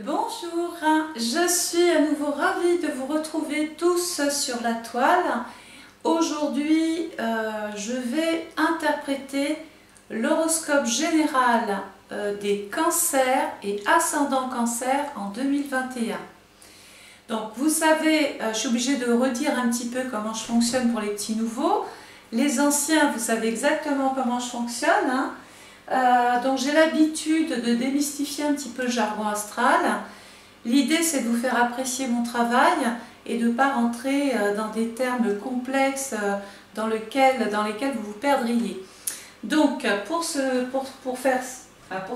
Bonjour, je suis à nouveau ravie de vous retrouver tous sur la toile. Aujourd'hui, je vais interpréter l'horoscope général des cancers et ascendant cancer en 2021. Donc vous savez, je suis obligée de redire un petit peu comment je fonctionne pour les petits nouveaux. Les anciens, vous savez exactement comment je fonctionne. Donc j'ai l'habitude de démystifier un petit peu le jargon astral. L'idée c'est de vous faire apprécier mon travail et de ne pas rentrer dans des termes complexes dans lesquels vous vous perdriez. Donc pour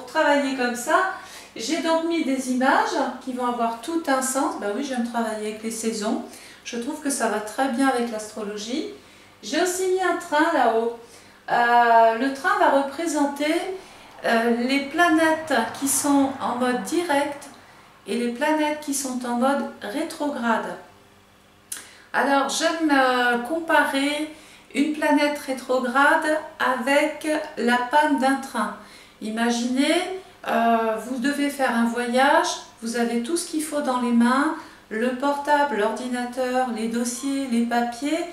travailler comme ça, j'ai donc mis des images qui vont avoir tout un sens. Ben oui, j'aime travailler avec les saisons. Je trouve que ça va très bien avec l'astrologie. J'ai aussi mis un train là-haut. Le train va représenter les planètes qui sont en mode direct et les planètes qui sont en mode rétrograde. Alors j'aime comparer une planète rétrograde avec la panne d'un train. Imaginez, vous devez faire un voyage, vous avez tout ce qu'il faut dans les mains, le portable, l'ordinateur, les dossiers, les papiers.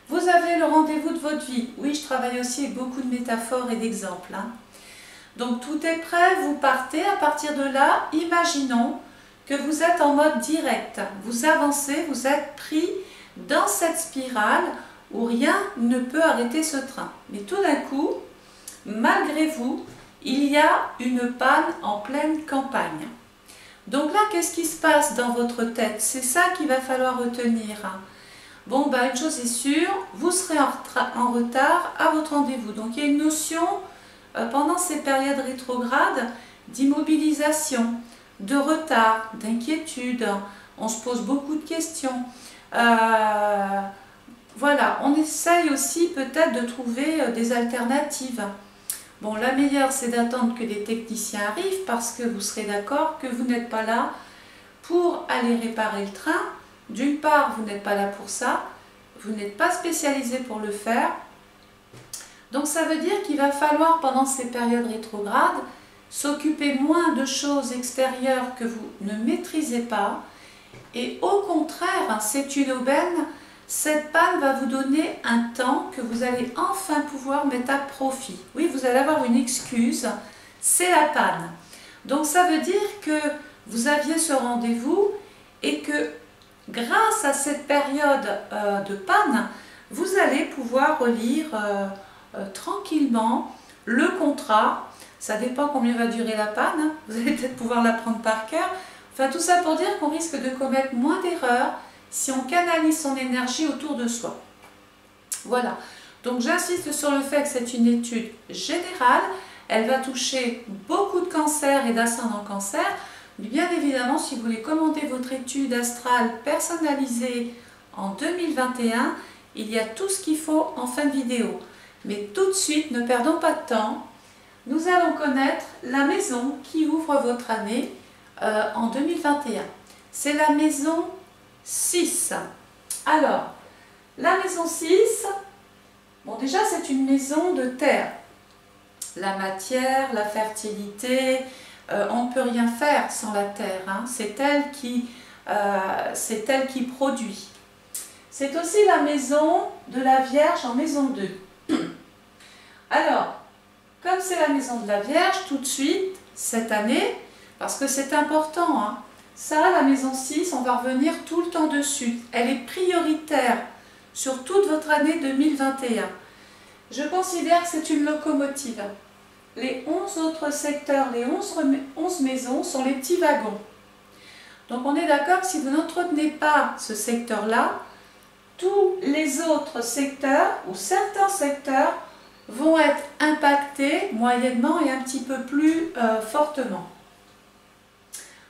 Vous avez le rendez-vous de votre vie. Oui, je travaille aussi avec beaucoup de métaphores et d'exemples. Donc tout est prêt, vous partez. À partir de là, imaginons que vous êtes en mode direct. Vous avancez, vous êtes pris dans cette spirale où rien ne peut arrêter ce train. Mais tout d'un coup, malgré vous, il y a une panne en pleine campagne. Donc là, qu'est-ce qui se passe dans votre tête? C'est ça qu'il va falloir retenir. Bon, ben, une chose est sûre, vous serez en retard à votre rendez-vous. Donc il y a une notion, pendant ces périodes rétrogrades, d'immobilisation, de retard, d'inquiétude. On se pose beaucoup de questions. Voilà, on essaye aussi peut-être de trouver des alternatives. Bon, la meilleure, c'est d'attendre que les techniciens arrivent parce que vous serez d'accord que vous n'êtes pas là pour aller réparer le train. D'une part, vous n'êtes pas là pour ça, vous n'êtes pas spécialisé pour le faire. Donc ça veut dire qu'il va falloir, pendant ces périodes rétrogrades, s'occuper moins de choses extérieures que vous ne maîtrisez pas. Et au contraire, c'est une aubaine, cette panne va vous donner un temps que vous allez enfin pouvoir mettre à profit. Oui, vous allez avoir une excuse, c'est la panne. Donc ça veut dire que vous aviez ce rendez-vous et que grâce à cette période de panne, vous allez pouvoir relire tranquillement le contrat. Ça dépend combien va durer la panne, vous allez peut-être pouvoir l'apprendre par cœur. Enfin, tout ça pour dire qu'on risque de commettre moins d'erreurs si on canalise son énergie autour de soi. Voilà, donc j'insiste sur le fait que c'est une étude générale. Elle va toucher beaucoup de cancers et d'ascendants cancer. Bien évidemment, si vous voulez commenter votre étude astrale personnalisée en 2021, il y a tout ce qu'il faut en fin de vidéo. Mais tout de suite, ne perdons pas de temps, nous allons connaître la maison qui ouvre votre année en 2021. C'est la maison 6. Alors, la maison 6, bon déjà c'est une maison de terre. La matière, la fertilité, on ne peut rien faire sans la terre, c'est elle qui produit. C'est aussi la maison de la Vierge en maison 2. Alors, comme c'est la maison de la Vierge, tout de suite, cette année, parce que c'est important, ça, la maison 6, on va revenir tout le temps dessus. Elle est prioritaire sur toute votre année 2021. Je considère que c'est une locomotive. Les 11 autres secteurs, les 11 maisons sont les petits wagons. Donc on est d'accord que si vous n'entretenez pas ce secteur-là, tous les autres secteurs ou certains secteurs vont être impactés moyennement et un petit peu plus fortement.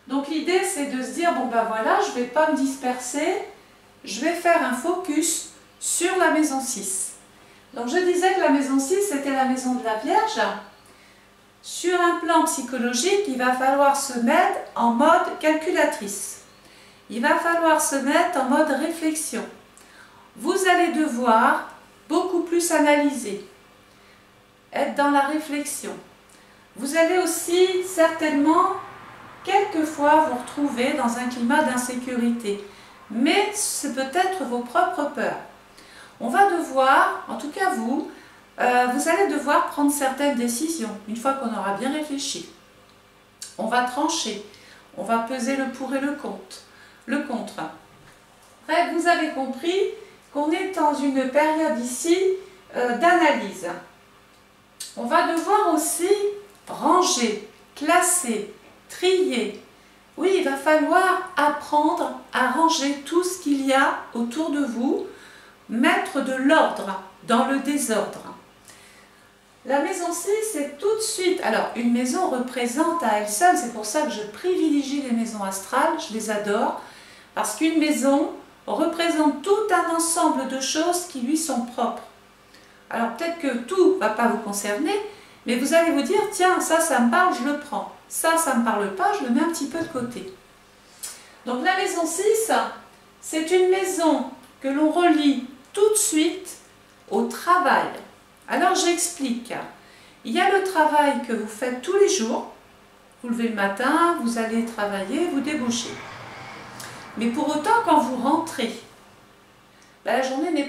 Donc l'idée c'est de se dire, bon ben voilà, je ne vais pas me disperser, je vais faire un focus sur la maison 6. Donc je disais que la maison 6 c'était la maison de la Vierge. Sur un plan psychologique, il va falloir se mettre en mode calculatrice. Il va falloir se mettre en mode réflexion. Vous allez devoir beaucoup plus analyser, être dans la réflexion. Vous allez aussi certainement quelquefois vous retrouver dans un climat d'insécurité. Mais c'est peut-être vos propres peurs. On va devoir, en tout cas vous allez devoir prendre certaines décisions une fois qu'on aura bien réfléchi. On va trancher, on va peser le pour et le contre. Bref, vous avez compris qu'on est dans une période ici d'analyse. On va devoir aussi ranger, classer, trier. Oui, il va falloir apprendre à ranger tout ce qu'il y a autour de vous, mettre de l'ordre dans le désordre. La maison 6, c'est tout de suite... Alors, une maison représente à elle seule, c'est pour ça que je privilégie les maisons astrales, je les adore, parce qu'une maison représente tout un ensemble de choses qui lui sont propres. Alors, peut-être que tout ne va pas vous concerner, mais vous allez vous dire, tiens, ça me parle, je le prends. Ça ne me parle pas, je le mets un petit peu de côté. Donc, la maison 6, c'est une maison que l'on relie tout de suite au travail. Alors j'explique. Il y a le travail que vous faites tous les jours. Vous levez le matin, vous allez travailler, vous débauchez. Mais pour autant, quand vous rentrez, la journée n'est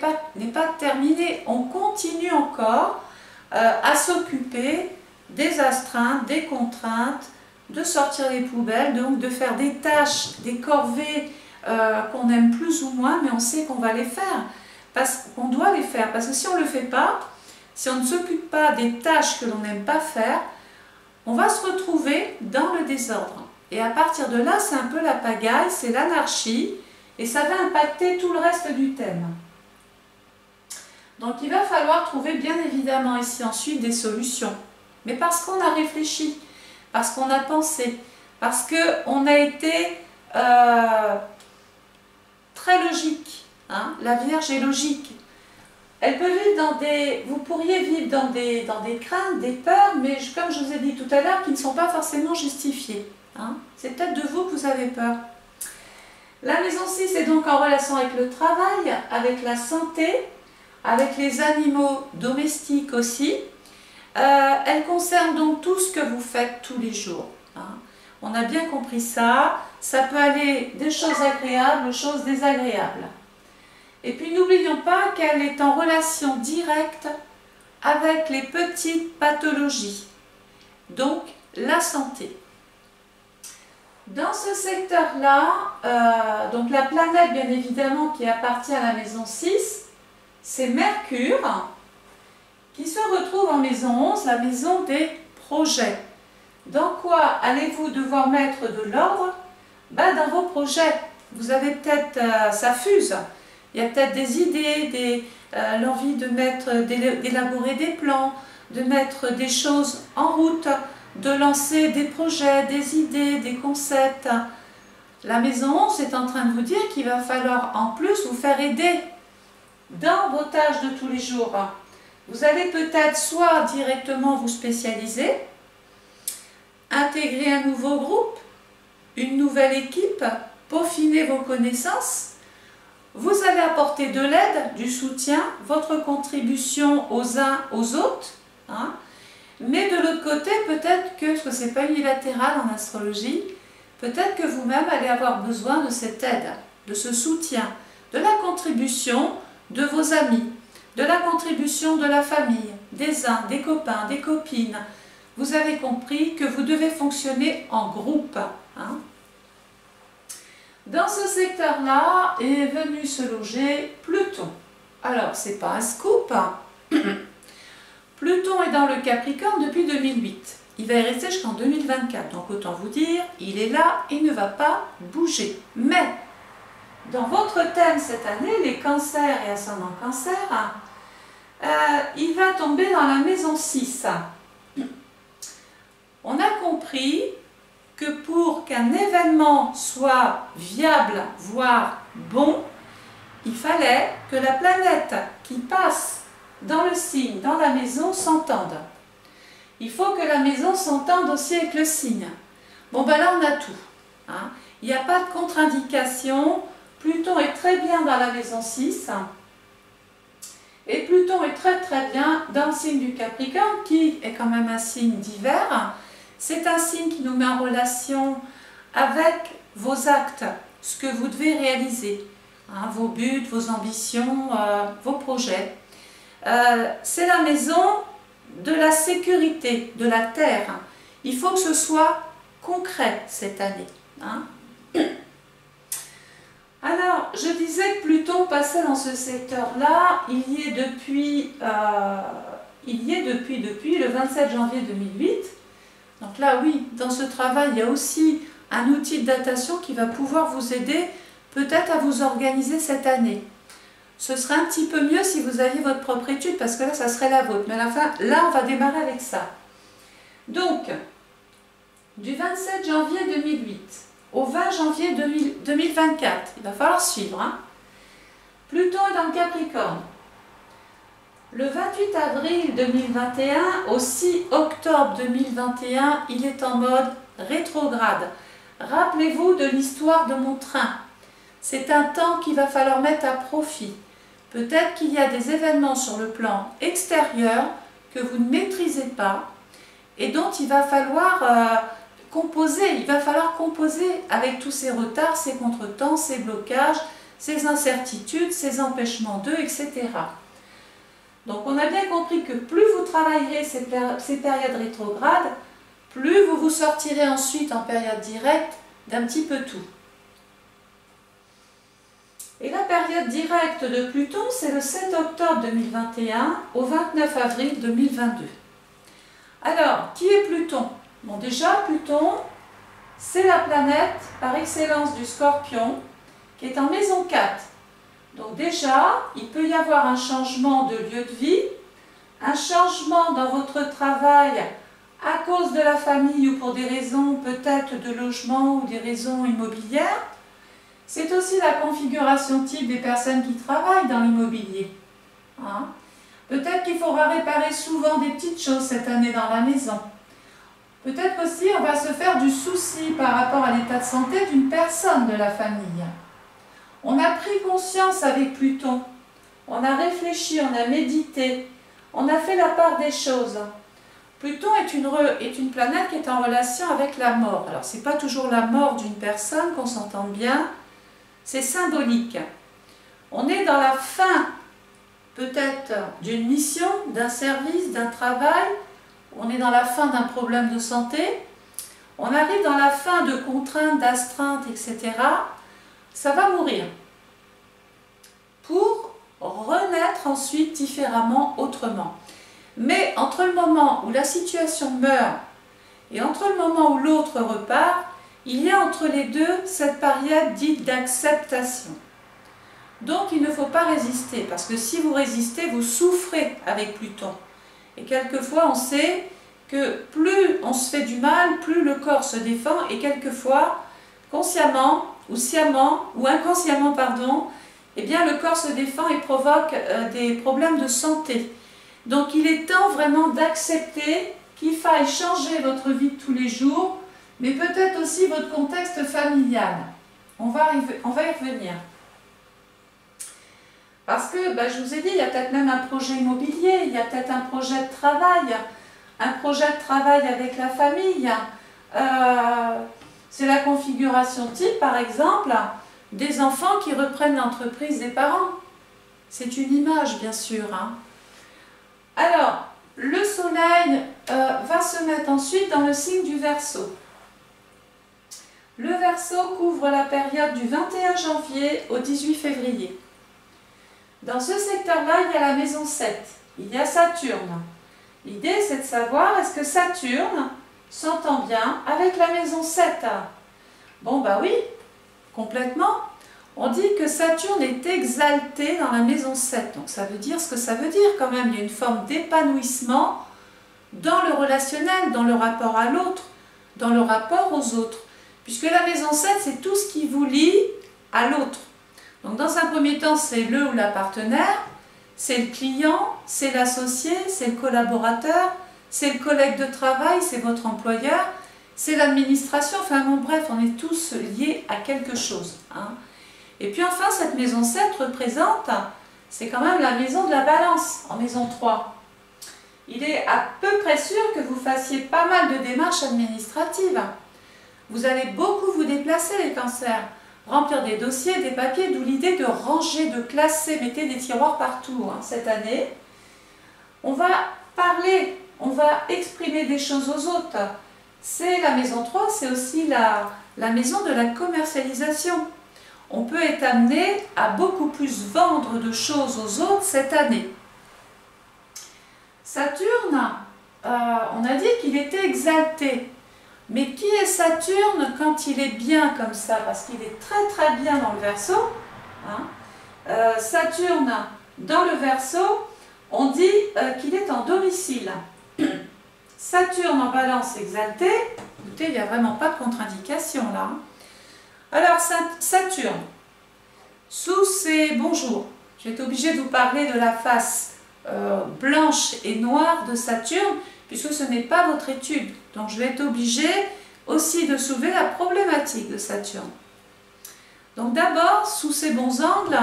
pas terminée. On continue encore à s'occuper des astreintes, des contraintes, de sortir les poubelles, donc de faire des tâches, des corvées qu'on aime plus ou moins, mais on sait qu'on va les faire. Parce qu'on doit les faire, parce que si on ne le fait pas, si on ne s'occupe pas des tâches que l'on n'aime pas faire, on va se retrouver dans le désordre. Et à partir de là, c'est un peu la pagaille, c'est l'anarchie, et ça va impacter tout le reste du thème. Donc il va falloir trouver bien évidemment ici ensuite des solutions. Mais parce qu'on a réfléchi, parce qu'on a pensé, parce qu'on a été très logique. Hein? La Vierge est logique. Elle peut vivre dans des... Vous pourriez vivre dans des craintes, des peurs, mais comme je vous ai dit tout à l'heure, qui ne sont pas forcément justifiées. Hein? C'est peut-être de vous que vous avez peur. La maison 6 est donc en relation avec le travail, avec la santé, avec les animaux domestiques aussi. Elle concerne donc tout ce que vous faites tous les jours. Hein? On a bien compris ça. Ça peut aller des choses agréables aux choses désagréables. Et puis n'oublions pas qu'elle est en relation directe avec les petites pathologies, donc la santé. Dans ce secteur-là, donc la planète bien évidemment qui appartient à la maison 6, c'est Mercure qui se retrouve en maison 11, la maison des projets. Dans quoi allez-vous devoir mettre de l'ordre? Dans vos projets. Vous avez peut-être, ça fuse. Il y a peut-être des idées, l'envie d'élaborer des plans, de mettre des choses en route, de lancer des projets, des idées, des concepts. La maison 11 est en train de vous dire qu'il va falloir en plus vous faire aider dans vos tâches de tous les jours. Vous allez peut-être soit directement vous spécialiser, intégrer un nouveau groupe, une nouvelle équipe, peaufiner vos connaissances. Vous allez apporter de l'aide, du soutien, votre contribution aux uns, aux autres. Hein. Mais de l'autre côté, peut-être que, parce que ce n'est pas unilatéral en astrologie, peut-être que vous-même allez avoir besoin de cette aide, de ce soutien, de la contribution de vos amis, de la contribution de la famille, des uns, des copains, des copines. Vous avez compris que vous devez fonctionner en groupe. Hein. Dans ce secteur-là est venu se loger Pluton. Alors, ce n'est pas un scoop. Hein. Pluton est dans le Capricorne depuis 2008. Il va y rester jusqu'en 2024. Donc, autant vous dire, il est là, il ne va pas bouger. Mais, dans votre thème cette année, les cancers et ascendants cancer, il va tomber dans la maison 6. On a compris que pour qu'un événement soit viable, voire bon, il fallait que la planète qui passe dans le signe, dans la maison, s'entende. Il faut que la maison s'entende aussi avec le signe. Bon, là, on a tout. Hein. Il n'y a pas de contre-indication. Pluton est très bien dans la maison 6. Et Pluton est très très bien dans le signe du Capricorne, qui est quand même un signe d'hiver. C'est un signe qui nous met en relation avec vos actes, ce que vous devez réaliser, hein, vos buts, vos ambitions, vos projets. C'est la maison de la sécurité, de la terre. Il faut que ce soit concret cette année. Hein. Alors, je disais que Pluton passait dans ce secteur-là, il y est depuis le 27 janvier 2008. Donc là, oui, dans ce travail, il y a aussi un outil de datation qui va pouvoir vous aider peut-être à vous organiser cette année. Ce serait un petit peu mieux si vous aviez votre propre étude, parce que là, ça serait la vôtre. Mais à la fin, là, on va démarrer avec ça. Donc, du 27 janvier 2008 au 20 janvier 2024, il va falloir suivre. Hein. Pluton est dans le Capricorne. Le 28 avril 2021 au 6 octobre 2021, il est en mode rétrograde. Rappelez-vous de l'histoire de mon train. C'est un temps qu'il va falloir mettre à profit. Peut-être qu'il y a des événements sur le plan extérieur que vous ne maîtrisez pas et dont il va falloir composer. Il va falloir composer avec tous ces retards, ces contretemps, ces blocages, ces incertitudes, ces empêchements d'eux, etc. Donc on a bien compris que plus vous travaillerez ces périodes rétrogrades, plus vous vous sortirez ensuite en période directe d'un petit peu tout. Et la période directe de Pluton, c'est le 7 octobre 2021 au 29 avril 2022. Alors, qui est Pluton? Bon, déjà, Pluton, c'est la planète par excellence du Scorpion, qui est en maison 4. Donc déjà, il peut y avoir un changement de lieu de vie, un changement dans votre travail à cause de la famille ou pour des raisons peut-être de logement ou des raisons immobilières. C'est aussi la configuration type des personnes qui travaillent dans l'immobilier. Hein? Peut-être qu'il faudra réparer souvent des petites choses cette année dans la maison. Peut-être aussi on va se faire du souci par rapport à l'état de santé d'une personne de la famille. On a pris conscience avec Pluton, on a réfléchi, on a médité, on a fait la part des choses. Pluton est une planète qui est en relation avec la mort. Alors, ce n'est pas toujours la mort d'une personne, qu'on s'entende bien, c'est symbolique. On est dans la fin, peut-être, d'une mission, d'un service, d'un travail, on est dans la fin d'un problème de santé, on arrive dans la fin de contraintes, d'astreintes, etc. Ça va mourir. Pour renaître ensuite différemment, autrement. Mais entre le moment où la situation meurt et entre le moment où l'autre repart, il y a entre les deux cette période dite d'acceptation. Donc il ne faut pas résister, parce que si vous résistez, vous souffrez avec Pluton. Et quelquefois on sait que plus on se fait du mal, plus le corps se défend, et quelquefois, consciemment ou sciemment, ou inconsciemment, pardon, eh bien le corps se défend et provoque des problèmes de santé. Donc il est temps vraiment d'accepter qu'il faille changer votre vie de tous les jours, mais peut-être aussi votre contexte familial. On va y revenir. Parce que, je vous ai dit, il y a peut-être même un projet immobilier, il y a peut-être un projet de travail avec la famille. C'est la configuration type, par exemple, des enfants qui reprennent l'entreprise des parents. C'est une image, bien sûr. Hein. Alors, le soleil va se mettre ensuite dans le signe du Verseau. Le Verseau couvre la période du 21 janvier au 18 février. Dans ce secteur-là, il y a la maison 7, il y a Saturne. L'idée, c'est de savoir, est-ce que Saturne s'entend bien avec la maison 7? Bon, oui, complètement. On dit que Saturne est exalté dans la maison 7. Donc ça veut dire ce que ça veut dire quand même. Il y a une forme d'épanouissement dans le relationnel, dans le rapport à l'autre, dans le rapport aux autres. Puisque la maison 7, c'est tout ce qui vous lie à l'autre. Donc dans un premier temps, c'est le ou la partenaire, c'est le client, c'est l'associé, c'est le collaborateur, c'est le collègue de travail, c'est votre employeur, c'est l'administration, enfin bon, bref, on est tous liés à quelque chose. Hein. Et puis enfin, cette maison 7 représente, c'est quand même la maison de la balance, en maison 3. Il est à peu près sûr que vous fassiez pas mal de démarches administratives. Vous allez beaucoup vous déplacer les cancers, remplir des dossiers, des papiers, d'où l'idée de ranger, de classer, mettez des tiroirs partout cette année. On va parler, on va exprimer des choses aux autres. C'est la maison 3, c'est aussi la maison de la commercialisation. On peut être amené à beaucoup plus vendre de choses aux autres cette année. Saturne, on a dit qu'il était exalté. Mais qui est Saturne quand il est bien comme ça? Parce qu'il est très très bien dans le Verseau. Saturne dans le Verseau, on dit qu'il est en domicile. Saturne en Balance exalté, écoutez, il n'y a vraiment pas de contre-indication là. Alors Saturne, sous ses bonjours, je vais être obligée de vous parler de la face blanche et noire de Saturne, puisque ce n'est pas votre étude. Donc je vais être obligée aussi de soulever la problématique de Saturne. Donc d'abord, sous ses bons angles,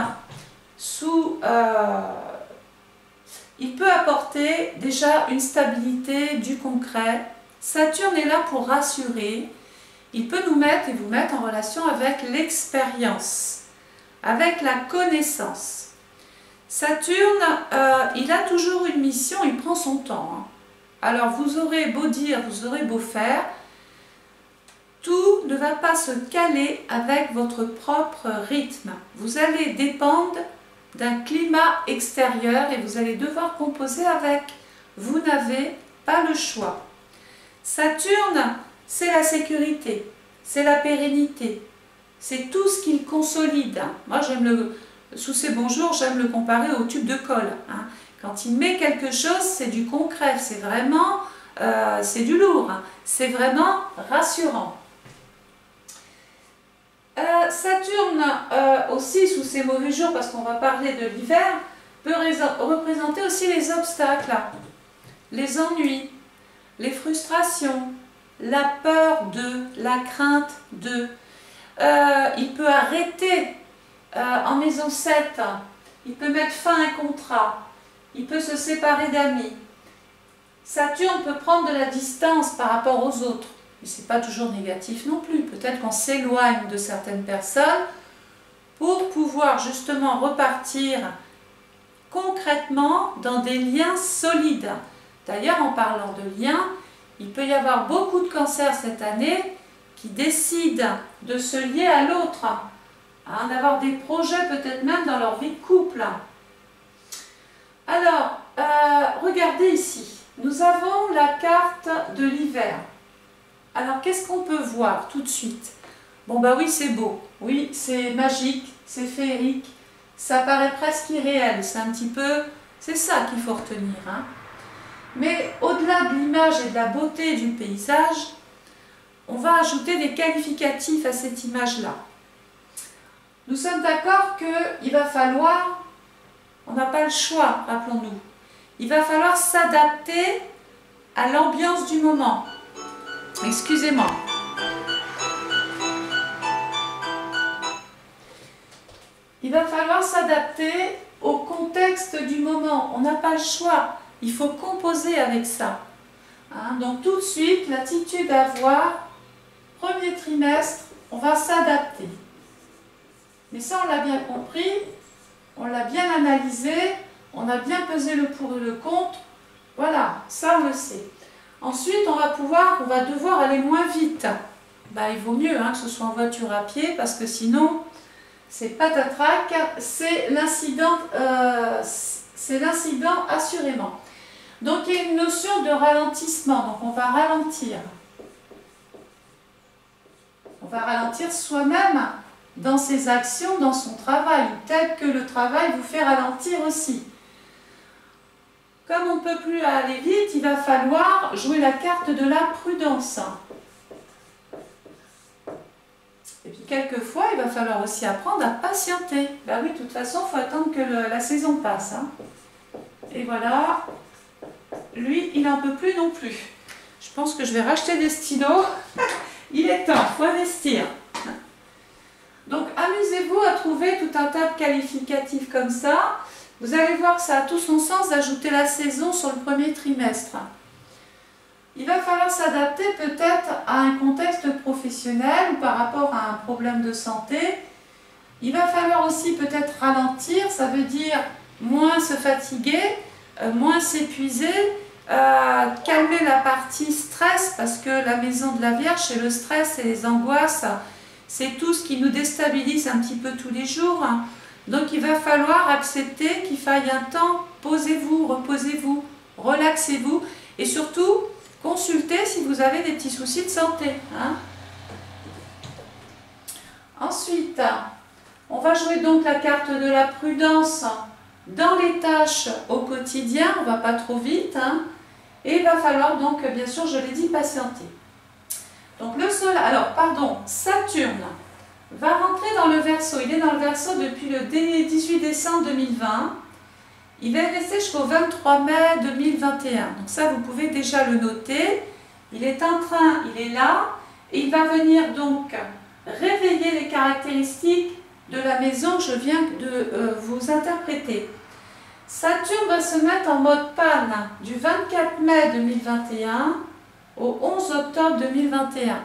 il peut apporter déjà une stabilité, du concret. Saturne est là pour rassurer. Il peut nous mettre et vous mettre en relation avec l'expérience, avec la connaissance. Saturne, il a toujours une mission, il prend son temps. Alors vous aurez beau dire, vous aurez beau faire, tout ne va pas se caler avec votre propre rythme. Vous allez dépendre d'un climat extérieur et vous allez devoir composer avec. Vous n'avez pas le choix. Saturne, c'est la sécurité, c'est la pérennité, c'est tout ce qu'il consolide. Moi, sous ses bons jours, j'aime le comparer au tube de colle. Quand il met quelque chose, c'est du concret, c'est vraiment, c'est du lourd, c'est vraiment rassurant. Saturne aussi, sous ses mauvais jours, parce qu'on va parler de l'hiver, peut représenter aussi les obstacles, les ennuis, les frustrations, la peur de, la crainte de. Il peut arrêter en maison 7, il peut mettre fin à un contrat, il peut se séparer d'amis. Saturne peut prendre de la distance par rapport aux autres. Mais ce n'est pas toujours négatif non plus. Peut-être qu'on s'éloigne de certaines personnes pour pouvoir justement repartir concrètement dans des liens solides. D'ailleurs, en parlant de liens, il peut y avoir beaucoup de cancers cette année qui décident de se lier à l'autre, d'avoir des projets peut-être même dans leur vie de couple. Alors, regardez ici, nous avons la carte de l'hiver. Alors, qu'est-ce qu'on peut voir tout de suite? Bon, bah oui, c'est beau, oui, c'est magique, c'est féerique, ça paraît presque irréel, c'est un petit peu, c'est ça qu'il faut retenir. Mais au-delà de l'image et de la beauté du paysage, on va ajouter des qualificatifs à cette image-là. Nous sommes d'accord qu'il va falloir, on n'a pas le choix, rappelons-nous, il va falloir s'adapter à l'ambiance du moment. Excusez-moi. Il va falloir s'adapter au contexte du moment. On n'a pas le choix. Il faut composer avec ça. Donc tout de suite, l'attitude à avoir, premier trimestre, on va s'adapter. Mais ça, on l'a bien compris, on l'a bien analysé, on a bien pesé le pour et le contre. Voilà, ça on le sait. Ensuite, on va devoir aller moins vite. Il vaut mieux que ce soit en voiture à pied, parce que sinon, c'est patatrac, c'est l'incident assurément. Donc, il y a une notion de ralentissement, donc on va ralentir. On va ralentir soi-même dans ses actions, dans son travail, tel que le travail vous fait ralentir aussi. Comme on ne peut plus aller vite, il va falloir jouer la carte de la prudence. Et puis quelquefois, il va falloir aussi apprendre à patienter. Ben oui, de toute façon, il faut attendre que la saison passe. Et voilà, lui, il n'en peut plus non plus. Je pense que je vais racheter des stylos. Il est temps, il faut investir. Donc, amusez-vous à trouver tout un tas de qualificatifs comme ça. Vous allez voir que ça a tout son sens d'ajouter la saison sur le premier trimestre. il va falloir s'adapter peut-être à un contexte professionnel ou par rapport à un problème de santé. Il va falloir aussi peut-être ralentir, ça veut dire moins se fatiguer, moins s'épuiser, calmer la partie stress, parce que la maison de la Vierge, c'est le stress et les angoisses, c'est tout ce qui nous déstabilise un petit peu tous les jours. Donc il va falloir accepter qu'il faille un temps, posez-vous, reposez-vous, relaxez-vous et surtout consultez si vous avez des petits soucis de santé. Ensuite, on va jouer donc la carte de la prudence dans les tâches au quotidien, on ne va pas trop vite, et il va falloir donc, bien sûr, je l'ai dit, patienter. Donc le Soleil, Saturne va rentrer dans le Verseau, il est dans le Verseau depuis le 18 décembre 2020, il va rester jusqu'au 23 mai 2021, donc ça vous pouvez déjà le noter, il est là, et il va venir donc réveiller les caractéristiques de la maison que je viens de vous interpréter. Saturne va se mettre en mode panne du 24 mai 2021 au 11 octobre 2021.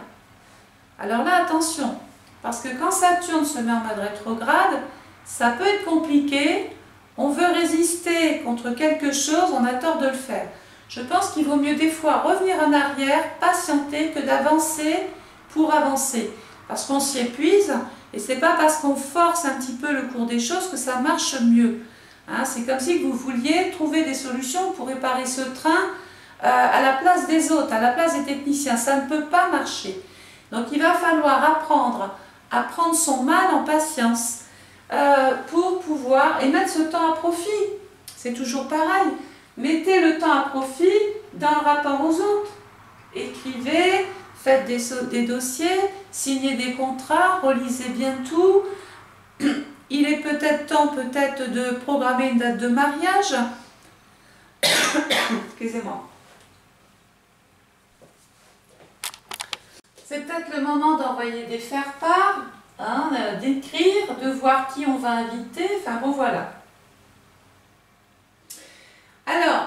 Alors là, attention, parce que quand Saturne se met en mode rétrograde, ça peut être compliqué, on veut résister contre quelque chose, on a tort de le faire. Je pense qu'il vaut mieux des fois revenir en arrière, patienter, que d'avancer pour avancer. Parce qu'on s'y épuise, et ce n'est pas parce qu'on force un petit peu le cours des choses que ça marche mieux. C'est comme si vous vouliez trouver des solutions pour réparer ce train à la place des autres, à la place des techniciens. Ça ne peut pas marcher. Donc il va falloir apprendre à prendre son mal en patience pour pouvoir, et mettre ce temps à profit. C'est toujours pareil. Mettez le temps à profit dans le rapport aux autres. Écrivez, faites des dossiers, signez des contrats, relisez bien tout. Il est peut-être temps de programmer une date de mariage. Excusez-moi. C'est peut-être le moment d'envoyer des faire-part, d'écrire, de voir qui on va inviter. Enfin bon, voilà. Alors,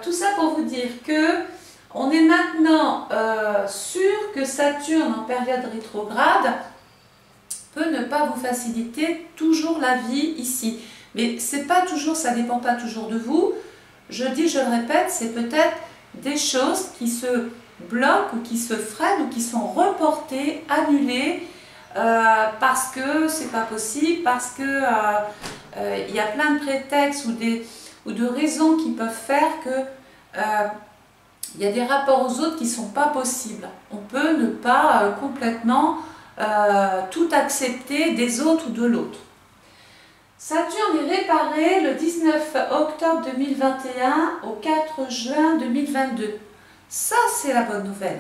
tout ça pour vous dire que on est maintenant sûr que Saturne en période rétrograde peut ne pas vous faciliter toujours la vie ici. Mais c'est pas toujours, ça dépend pas toujours de vous. Je le répète, c'est peut-être des choses qui se bloquent ou qui se freinent ou qui sont reportées, annulées parce que c'est pas possible, parce que y a plein de prétextes ou de raisons qui peuvent faire que il y a des rapports aux autres qui ne sont pas possibles. On peut ne pas complètement tout accepter des autres ou de l'autre. Saturne est réparé le 19 octobre 2021 au 4 juin 2022. Ça, c'est la bonne nouvelle.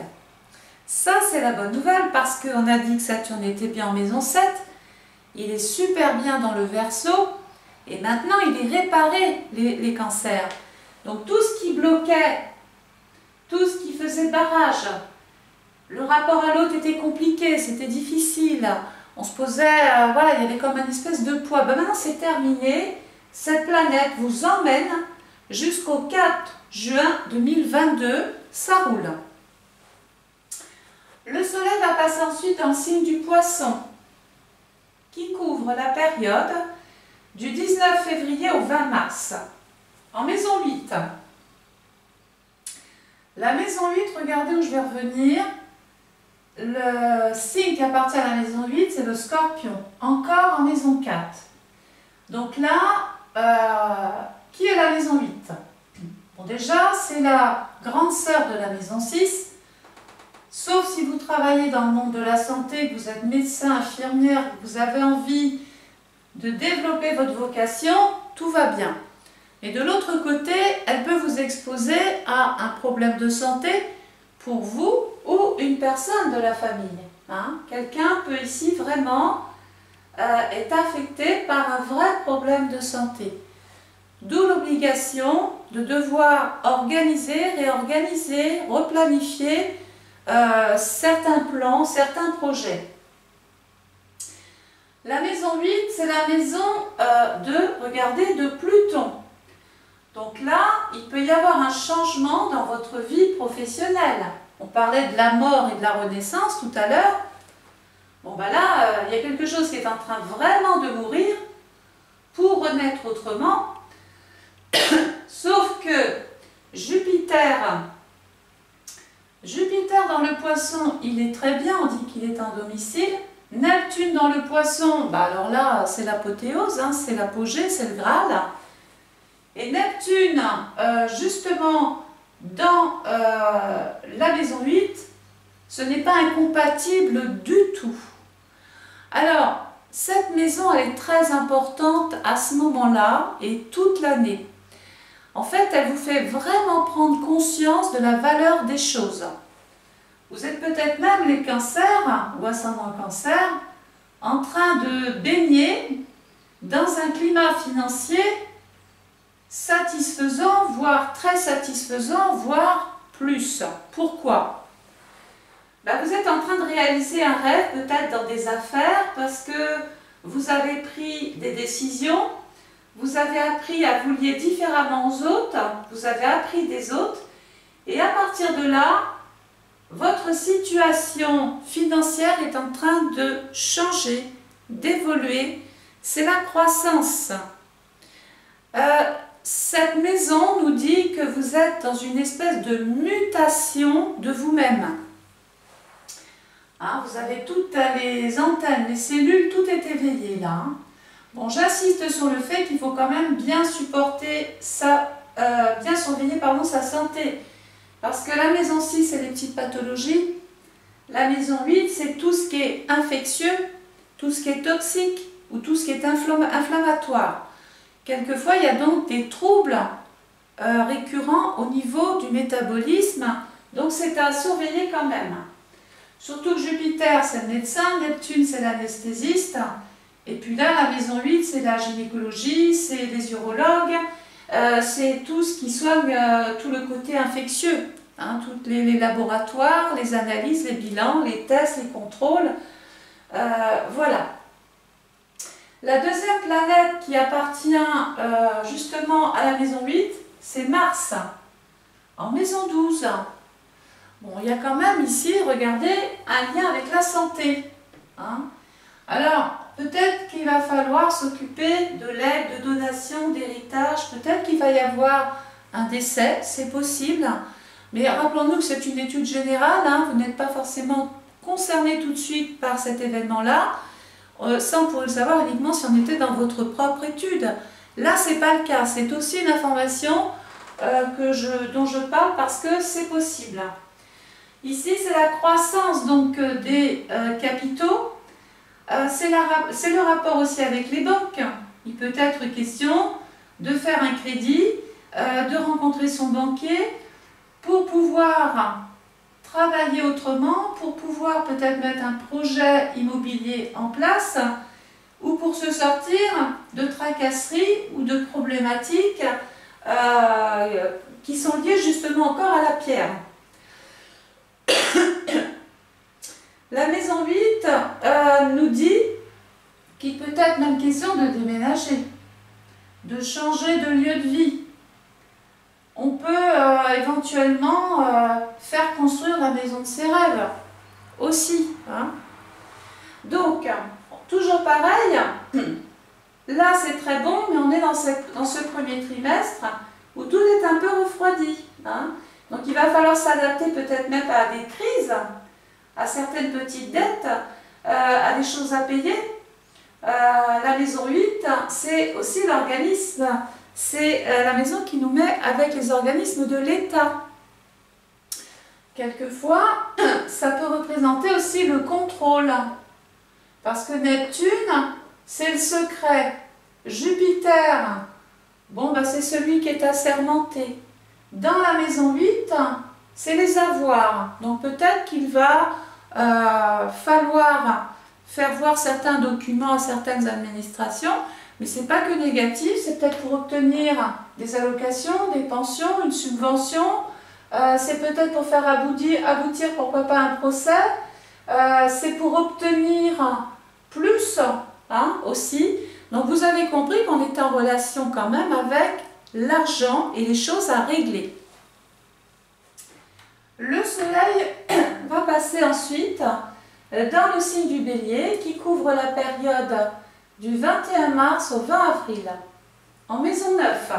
Ça, c'est la bonne nouvelle parce qu'on a dit que Saturne était bien en maison 7. Il est super bien dans le Verseau. Et maintenant, il est réparé, les cancers. Donc, tout ce qui bloquait, tout ce qui faisait barrage, le rapport à l'autre était compliqué, c'était difficile. On se posait, voilà, il y avait comme une espèce de poids. Ben maintenant, c'est terminé. Cette planète vous emmène jusqu'au 4 juin 2022. Ça roule. Le Soleil va passer ensuite dans le signe du Poisson, qui couvre la période du 19 février au 20 mars, en maison 8. La maison 8, regardez où je vais revenir. Le signe qui appartient à la maison 8, c'est le Scorpion, encore en maison 4. Donc là, qui est la maison 8? Bon, déjà, c'est la grande sœur de la maison 6. Sauf si vous travaillez dans le monde de la santé, que vous êtes médecin, infirmière, que vous avez envie de développer votre vocation, tout va bien. Et de l'autre côté, elle peut vous exposer à un problème de santé pour vous ou une personne de la famille. Quelqu'un peut ici vraiment être affecté par un vrai problème de santé. D'où l'obligation de devoir organiser, réorganiser, replanifier certains plans, certains projets. La maison 8, c'est la maison regardez, de Pluton. Donc là, il peut y avoir un changement dans votre vie professionnelle. On parlait de la mort et de la renaissance tout à l'heure. Bon ben là, il y a quelque chose qui est en train vraiment de mourir pour renaître autrement. Sauf que Jupiter dans le poisson, il est très bien, on dit qu'il est en domicile. Neptune dans le poisson, bah alors là, c'est l'apothéose, hein, c'est l'apogée, c'est le Graal. Et Neptune, justement, dans la maison 8, ce n'est pas incompatible du tout. Alors, cette maison, elle est très importante à ce moment-là et toute l'année. En fait, elle vous fait vraiment prendre conscience de la valeur des choses. Vous êtes peut-être même les cancers ou ascendant cancer en train de baigner dans un climat financier satisfaisant, voire très satisfaisant, voire plus. Pourquoi? Ben, vous êtes en train de réaliser un rêve, peut-être dans des affaires, parce que vous avez pris des décisions, vous avez appris à vous lier différemment aux autres, vous avez appris des autres, et à partir de là, votre situation financière est en train de changer, d'évoluer. C'est la croissance. Cette maison nous dit que vous êtes dans une espèce de mutation de vous-même. Hein, vous avez toutes les antennes, les cellules, tout est éveillé là. Hein. Bon, j'insiste sur le fait qu'il faut quand même bien supporter bien surveiller sa santé. Parce que la maison 6, c'est les petites pathologies. La maison 8, c'est tout ce qui est infectieux, tout ce qui est toxique ou tout ce qui est inflammatoire. Quelquefois, il y a donc des troubles récurrents au niveau du métabolisme. Donc, c'est à surveiller quand même. Surtout que Jupiter, c'est le médecin, Neptune, c'est l'anesthésiste. Et puis là, la maison 8, c'est la gynécologie, c'est les urologues. C'est tout ce qui soigne tout le côté infectieux, hein, tous les laboratoires, les analyses, les bilans, les tests, les contrôles, voilà. La deuxième planète qui appartient justement à la maison 8, c'est Mars, en maison 12. Bon, il y a quand même ici, regardez, un lien avec la santé. Hein. Alors, peut-être qu'il va falloir s'occuper de l'aide, de donation, d'héritage. Peut-être qu'il va y avoir un décès, c'est possible. Mais rappelons-nous que c'est une étude générale. Hein, vous n'êtes pas forcément concerné tout de suite par cet événement-là. Ça, on pourrait le savoir uniquement si on était dans votre propre étude. Là, ce n'est pas le cas. C'est aussi une information dont je parle parce que c'est possible. Ici, c'est la croissance donc, des capitaux. C'est le rapport aussi avec les banques. Il peut être question de faire un crédit, de rencontrer son banquier pour pouvoir travailler autrement, pour pouvoir peut-être mettre un projet immobilier en place ou pour se sortir de tracasseries ou de problématiques qui sont liées justement encore à la pierre. La maison 8 nous dit qu'il peut être même question de déménager, de changer de lieu de vie. On peut éventuellement faire construire la maison de ses rêves aussi. Hein. Donc, toujours pareil, là c'est très bon, mais on est dans ce premier trimestre où tout est un peu refroidi. Hein. Donc il va falloir s'adapter peut-être même à des crises, à certaines petites dettes, à des choses à payer. La maison 8, c'est aussi l'organisme, c'est la maison qui nous met avec les organismes de l'État. Quelquefois, ça peut représenter aussi le contrôle, parce que Neptune, c'est le secret. Jupiter, bon, bah, c'est celui qui est assermenté. Dans la maison 8, c'est les avoirs. Donc peut-être qu'il va falloir faire voir certains documents à certaines administrations, mais ce n'est pas que négatif, c'est peut-être pour obtenir des allocations, des pensions, une subvention, c'est peut-être pour faire aboutir pourquoi pas un procès, c'est pour obtenir plus hein, aussi. Donc vous avez compris qu'on est en relation quand même avec l'argent et les choses à régler. Le soleil va passer ensuite dans le signe du Bélier qui couvre la période du 21 mars au 20 avril. En maison 9,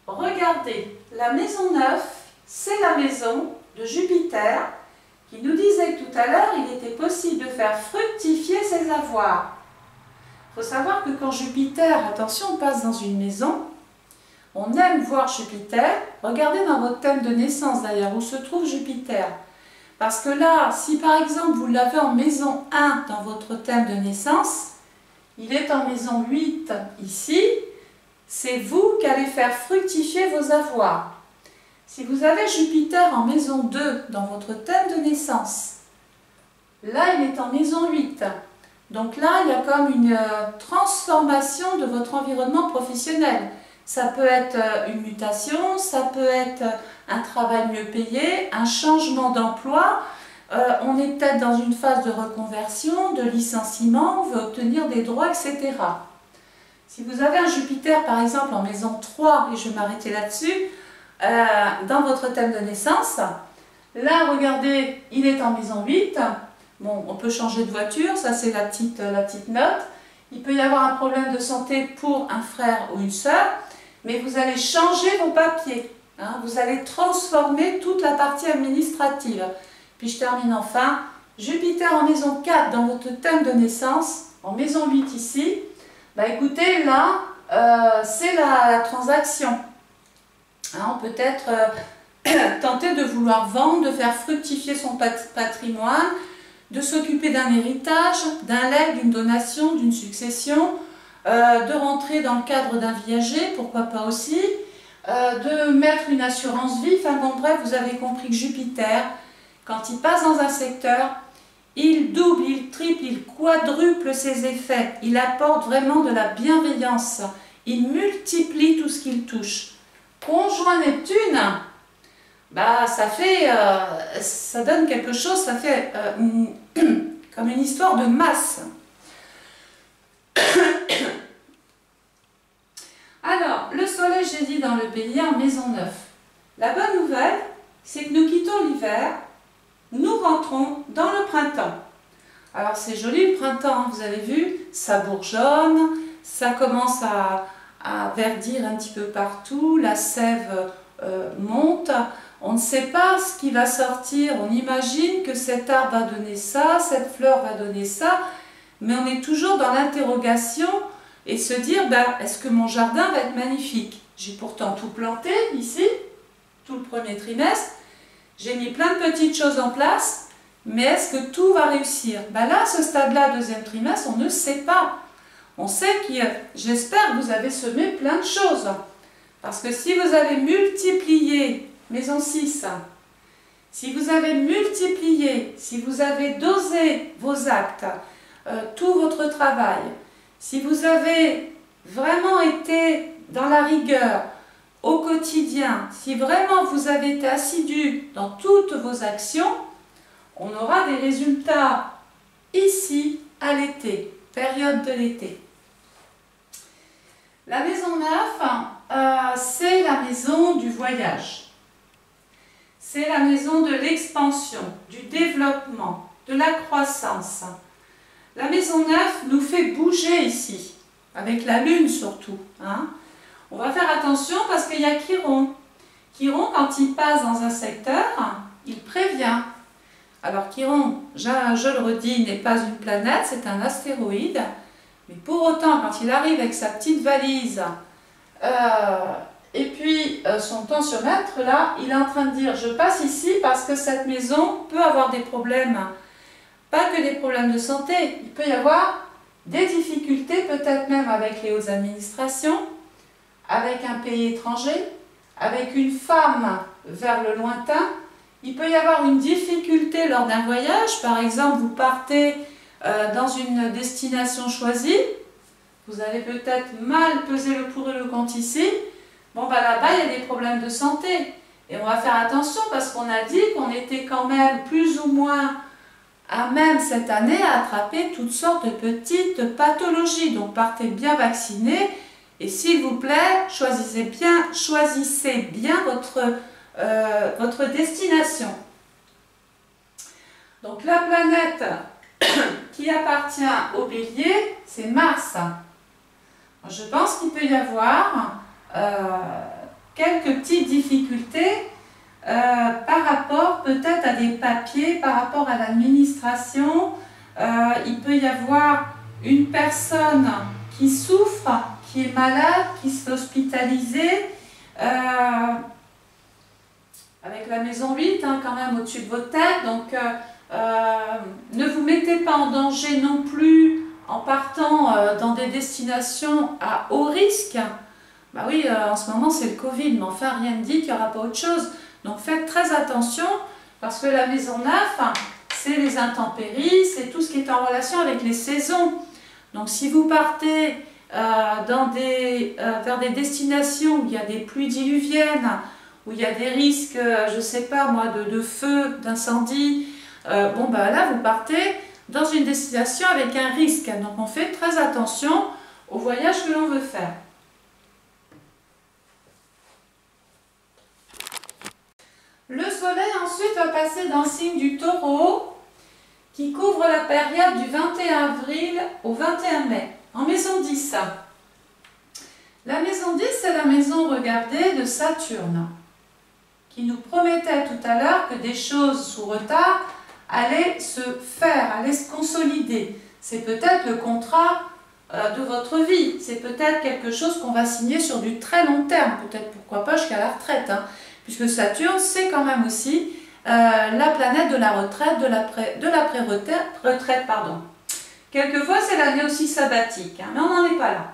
regardez, la maison 9, c'est la maison de Jupiter qui nous disait que tout à l'heure, il était possible de faire fructifier ses avoirs. Il faut savoir que quand Jupiter, attention, passe dans une maison, on aime voir Jupiter. Regardez dans votre thème de naissance d'ailleurs où se trouve Jupiter. Parce que là, si par exemple vous l'avez en maison 1 dans votre thème de naissance, il est en maison 8 ici, c'est vous qui allez faire fructifier vos avoirs. Si vous avez Jupiter en maison 2 dans votre thème de naissance, là il est en maison 8. Donc là, il y a comme une transformation de votre environnement professionnel. Ça peut être une mutation, ça peut être un travail mieux payé, un changement d'emploi. On est peut-être dans une phase de reconversion, de licenciement, on veut obtenir des droits, etc. Si vous avez un Jupiter, par exemple, en maison 3, et je vais m'arrêter là-dessus, dans votre thème de naissance, là, regardez, il est en maison 8. Bon, on peut changer de voiture, ça c'est la petite note. Il peut y avoir un problème de santé pour un frère ou une sœur, mais vous allez changer vos papiers. Hein, vous allez transformer toute la partie administrative. Puis je termine enfin. Jupiter en maison 4 dans votre thème de naissance, en maison 8 ici. Bah écoutez, là, c'est la transaction. Hein, on peut être tenté de vouloir vendre, de faire fructifier son patrimoine, de s'occuper d'un héritage, d'un legs, d'une donation, d'une succession, de rentrer dans le cadre d'un viager, pourquoi pas aussi, de mettre une assurance vie. Enfin bon, bref, vous avez compris que Jupiter, quand il passe dans un secteur, il double, il triple, il quadruple ses effets. Il apporte vraiment de la bienveillance. Il multiplie tout ce qu'il touche. Conjoint Neptune, bah, ça donne quelque chose, ça fait comme une histoire de masse. Alors, le soleil, j'ai dit, dans le Bélier en maison 9. La bonne nouvelle, c'est que nous quittons l'hiver, nous rentrons dans le printemps. Alors, c'est joli le printemps, hein, vous avez vu, ça bourgeonne, ça commence à verdir un petit peu partout, la sève monte. On ne sait pas ce qui va sortir, on imagine que cet arbre va donner ça, cette fleur va donner ça, mais on est toujours dans l'interrogation et se dire, ben, est-ce que mon jardin va être magnifique? J'ai pourtant tout planté ici, tout le premier trimestre, j'ai mis plein de petites choses en place, mais est-ce que tout va réussir? Ben là, à ce stade-là, deuxième trimestre, on ne sait pas. On sait que, j'espère que vous avez semé plein de choses, parce que si vous avez multiplié maison 6, si vous avez multiplié, si vous avez dosé vos actes, tout votre travail, si vous avez vraiment été dans la rigueur au quotidien, si vraiment vous avez été assidu dans toutes vos actions, on aura des résultats ici à l'été, période de l'été. La maison 9, c'est la maison du voyage. C'est la maison de l'expansion, du développement, de la croissance. La maison 9 nous fait bouger ici, avec la lune surtout. Hein. On va faire attention parce qu'il y a Chiron. Chiron, quand il passe dans un secteur, il prévient. Alors Chiron, je le redis, n'est pas une planète, c'est un astéroïde. Mais pour autant, quand il arrive avec sa petite valise, et puis son tensiomètre, là, il est en train de dire, je passe ici parce que cette maison peut avoir des problèmes. Pas que des problèmes de santé, il peut y avoir des difficultés, peut-être même avec les hautes administrations, avec un pays étranger, avec une femme vers le lointain. Il peut y avoir une difficulté lors d'un voyage, par exemple, vous partez dans une destination choisie, vous allez peut-être mal peser le pour et le contre ici. Bon, ben là-bas, il y a des problèmes de santé. Et on va faire attention parce qu'on a dit qu'on était quand même plus ou moins à même cette année à attraper toutes sortes de petites pathologies. Donc partez bien vaccinés Et s'il vous plaît, choisissez bien votre destination. Donc la planète qui appartient au Bélier, c'est Mars. Je pense qu'il peut y avoir quelques petites difficultés par rapport peut-être à des papiers, par rapport à l'administration. Il peut y avoir une personne qui souffre, qui est malade, qui se fait hospitaliser, avec la maison 8 hein, quand même au-dessus de votre tête. Donc ne vous mettez pas en danger non plus en partant dans des destinations à haut risque. Bah oui, en ce moment c'est le Covid, mais enfin rien ne dit qu'il n'y aura pas autre chose. Donc faites très attention parce que la maison 9, c'est les intempéries, c'est tout ce qui est en relation avec les saisons. Donc si vous partez vers des destinations où il y a des pluies diluviennes, où il y a des risques, je ne sais pas moi, de feu, d'incendie, bon ben là vous partez dans une destination avec un risque. Donc on fait très attention au voyage que l'on veut faire. Le soleil ensuite va passer dans le signe du Taureau qui couvre la période du 21 avril au 21 mai, en maison 10. La maison 10, c'est la maison, regardez, de Saturne, qui nous promettait tout à l'heure que des choses sous retard allaient se faire, allaient se consolider. C'est peut-être le contrat de votre vie, c'est peut-être quelque chose qu'on va signer sur du très long terme, peut-être pourquoi pas jusqu'à la retraite, hein, puisque Saturne, c'est quand même aussi la planète de la retraite, de la pré-retraite, pardon. Quelquefois, c'est l'année aussi sabbatique, hein, mais on n'en est pas là.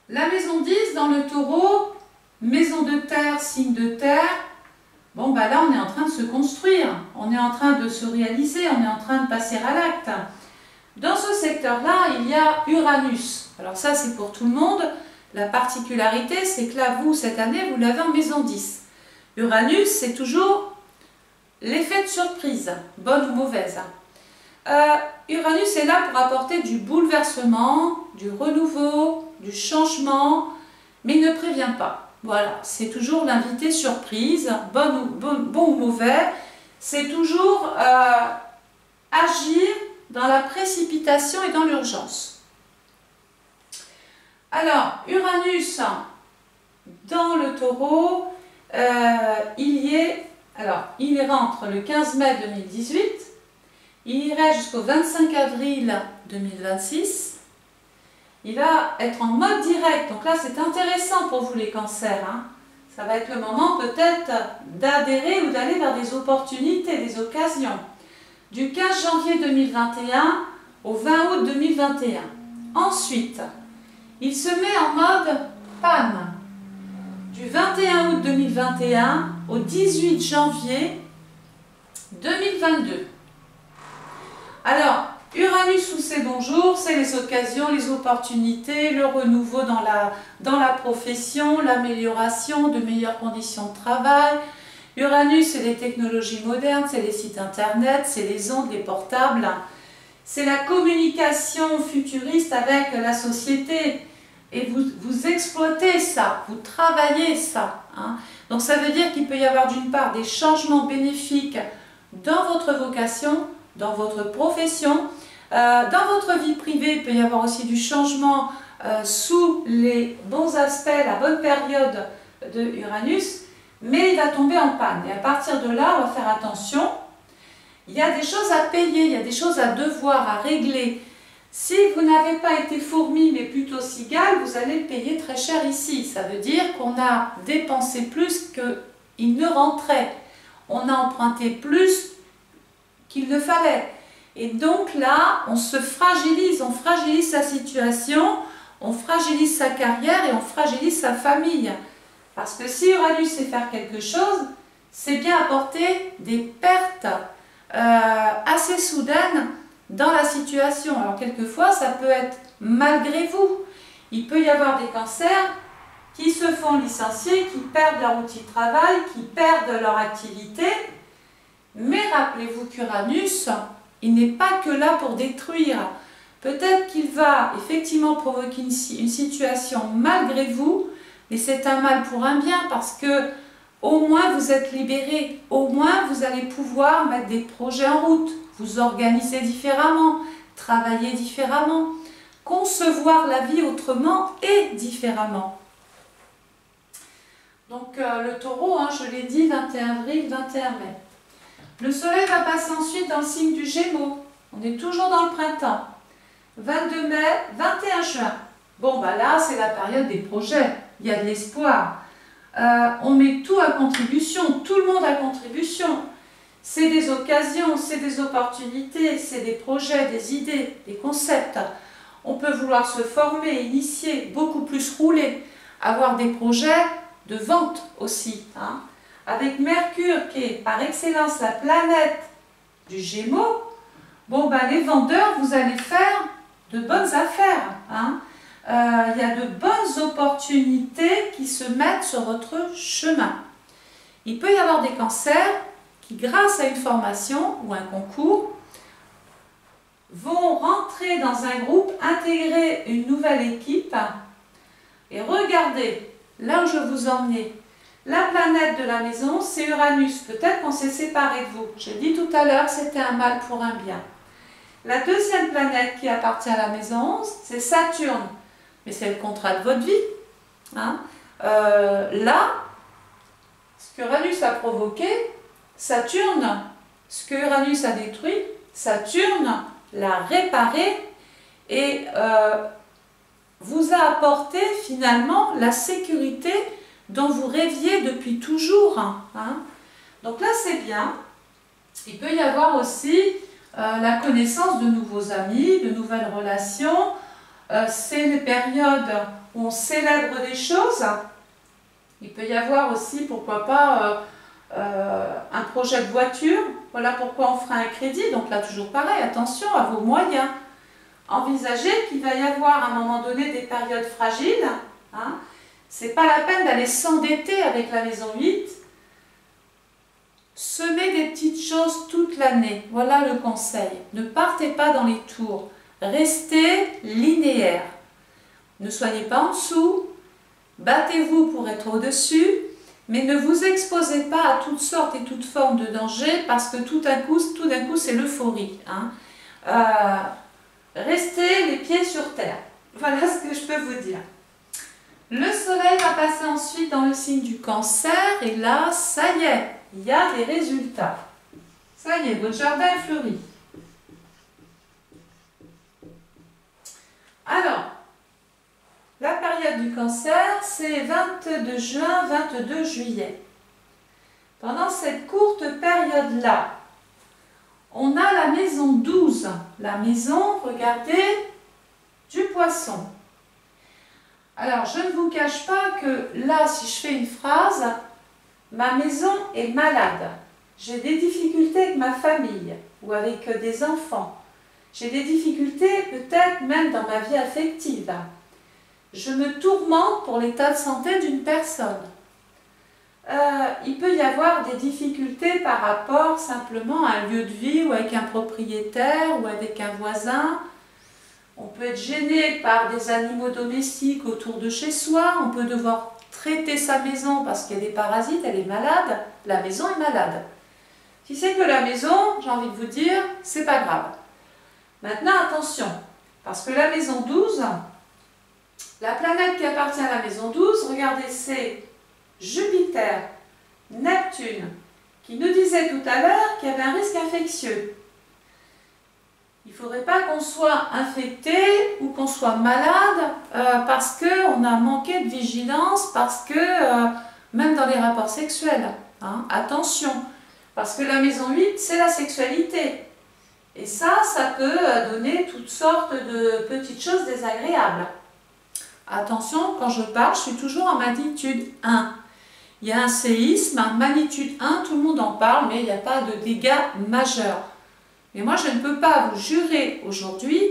La maison 10 dans le Taureau, maison de terre, signe de terre, bon bah là on est en train de se construire, on est en train de se réaliser, on est en train de passer à l'acte. Dans ce secteur-là, il y a Uranus. Alors ça c'est pour tout le monde, la particularité c'est que là vous, cette année, vous l'avez en maison 10. Uranus, c'est toujours l'effet de surprise, bonne ou mauvaise. Uranus est là pour apporter du bouleversement, du renouveau, du changement, mais il ne prévient pas. Voilà, c'est toujours l'invité surprise, bon ou mauvais, c'est toujours agir dans la précipitation et dans l'urgence. Alors, Uranus dans le Taureau, il rentre le 15 mai 2018, il irait jusqu'au 25 avril 2026. Il va être en mode direct, donc là c'est intéressant pour vous les cancers. Hein. Ça va être le moment peut-être d'adhérer ou d'aller vers des opportunités, des occasions. Du 15 janvier 2021 au 20 août 2021. Ensuite, il se met en mode panne. Du 21 août 2021 au 18 janvier 2022. Alors, Uranus sous ses bons jours, c'est les occasions, les opportunités, le renouveau dans la profession, l'amélioration de meilleures conditions de travail. Uranus, c'est les technologies modernes, c'est les sites internet, c'est les ondes, les portables. C'est la communication futuriste avec la société. Et vous exploitez ça, vous travaillez ça. Hein. Donc ça veut dire qu'il peut y avoir d'une part des changements bénéfiques dans votre vocation, dans votre profession. Dans votre vie privée, il peut y avoir aussi du changement sous les bons aspects, la bonne période de Uranus, mais il va tomber en panne. Et à partir de là, on va faire attention. Il y a des choses à payer, il y a des choses à devoir, à régler. Si vous n'avez pas été fourmi, mais plutôt cigale, vous allez le payer très cher ici. Ça veut dire qu'on a dépensé plus qu'il ne rentrait. On a emprunté plus qu'il ne fallait. Et donc là, on se fragilise, on fragilise sa situation, on fragilise sa carrière et on fragilise sa famille. Parce que si Uranus sait faire quelque chose, c'est bien apporter des pertes assez soudaines dans la situation. Alors quelquefois, ça peut être malgré vous. Il peut y avoir des cancers qui se font licencier, qui perdent leur outil de travail, qui perdent leur activité. Mais rappelez-vous qu'Uranus, il n'est pas que là pour détruire. Peut-être qu'il va effectivement provoquer une situation malgré vous, mais c'est un mal pour un bien parce que au moins vous êtes libéré, au moins vous allez pouvoir mettre des projets en route, vous organiser différemment, travailler différemment, concevoir la vie autrement et différemment. Donc le taureau, je l'ai dit, 21 avril, 21 mai. Le soleil va passer ensuite dans le signe du Gémeaux. On est toujours dans le printemps. 22 mai, 21 juin. Bon, là, c'est la période des projets. Il y a de l'espoir. On met tout à contribution. Tout le monde à contribution. C'est des occasions, c'est des opportunités, c'est des projets, des idées, des concepts. On peut vouloir se former, initier, beaucoup plus rouler, avoir des projets de vente aussi. Avec Mercure qui est par excellence la planète du Gémeaux, les vendeurs, vous allez faire de bonnes affaires. Il y a de bonnes opportunités qui se mettent sur votre chemin. Il peut y avoir des cancers qui, grâce à une formation ou un concours, vont rentrer dans un groupe, intégrer une nouvelle équipe et regardez, là où je vous emmenais, la planète de la maison, c'est Uranus. Peut-être qu'on s'est séparé de vous. J'ai dit tout à l'heure, c'était un mal pour un bien. La deuxième planète qui appartient à la maison 11, c'est Saturne. Mais c'est le contrat de votre vie. Là, ce que Uranus a provoqué, Saturne, ce que Uranus a détruit, Saturne l'a réparé et vous a apporté finalement la sécurité dont vous rêviez depuis toujours. Donc là, c'est bien. Il peut y avoir aussi la connaissance de nouveaux amis, de nouvelles relations. C'est les périodes où on célèbre des choses. Il peut y avoir aussi, pourquoi pas, un projet de voiture. Voilà pourquoi on fera un crédit. Donc là, toujours pareil, attention à vos moyens. Envisagez qu'il va y avoir à un moment donné des périodes fragiles. C'est pas la peine d'aller s'endetter avec la maison 8. Semez des petites choses toute l'année. Voilà le conseil. Ne partez pas dans les tours. Restez linéaire. Ne soyez pas en dessous. Battez-vous pour être au-dessus. Mais ne vous exposez pas à toutes sortes et toutes formes de dangers parce que tout d'un coup c'est l'euphorie. Restez les pieds sur terre. Voilà ce que je peux vous dire. Le soleil va passer ensuite dans le signe du Cancer et là, ça y est, il y a des résultats. Ça y est, votre jardin est fleuri. Alors, la période du Cancer, c'est 22 juin, 22 juillet. Pendant cette courte période-là, on a la maison 12. La maison, regardez, du Poisson. Alors, je ne vous cache pas que là, si je fais une phrase, ma maison est malade. J'ai des difficultés avec ma famille ou avec des enfants. J'ai des difficultés peut-être même dans ma vie affective. Je me tourmente pour l'état de santé d'une personne. Il peut y avoir des difficultés par rapport simplement à un lieu de vie ou avec un propriétaire ou avec un voisin. On peut être gêné par des animaux domestiques autour de chez soi. On peut devoir traiter sa maison parce qu'il y a des parasites, elle est malade. La maison est malade. Si c'est que la maison, j'ai envie de vous dire, c'est pas grave. Maintenant, attention, parce que la maison 12, la planète qui appartient à la maison 12, regardez, c'est Jupiter, Neptune, qui nous disait tout à l'heure qu'il y avait un risque infectieux. Il ne faudrait pas qu'on soit infecté ou qu'on soit malade parce qu'on a manqué de vigilance, parce que, même dans les rapports sexuels, attention, parce que la maison 8, c'est la sexualité. Et ça peut donner toutes sortes de petites choses désagréables. Attention, quand je parle, je suis toujours en magnitude 1. Il y a un séisme, magnitude 1, tout le monde en parle, mais il n'y a pas de dégâts majeurs. Mais moi, je ne peux pas vous jurer aujourd'hui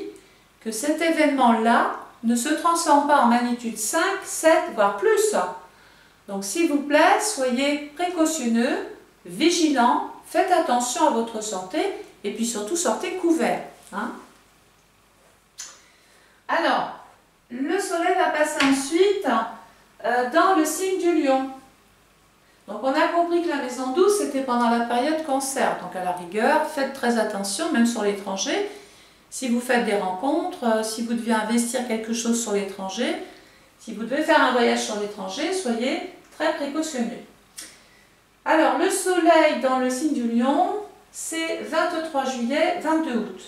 que cet événement-là ne se transforme pas en magnitude 5, 7, voire plus. Donc, s'il vous plaît, soyez précautionneux, vigilants, faites attention à votre santé et puis surtout, sortez couverts. Alors, le soleil va passer ensuite dans le signe du lion. Donc on a compris que la maison 12 c'était pendant la période cancer. Donc à la rigueur, faites très attention, même sur l'étranger. Si vous faites des rencontres, si vous devez investir quelque chose sur l'étranger, si vous devez faire un voyage sur l'étranger, soyez très précautionneux. Alors le soleil dans le signe du lion, c'est 23 juillet, 22 août.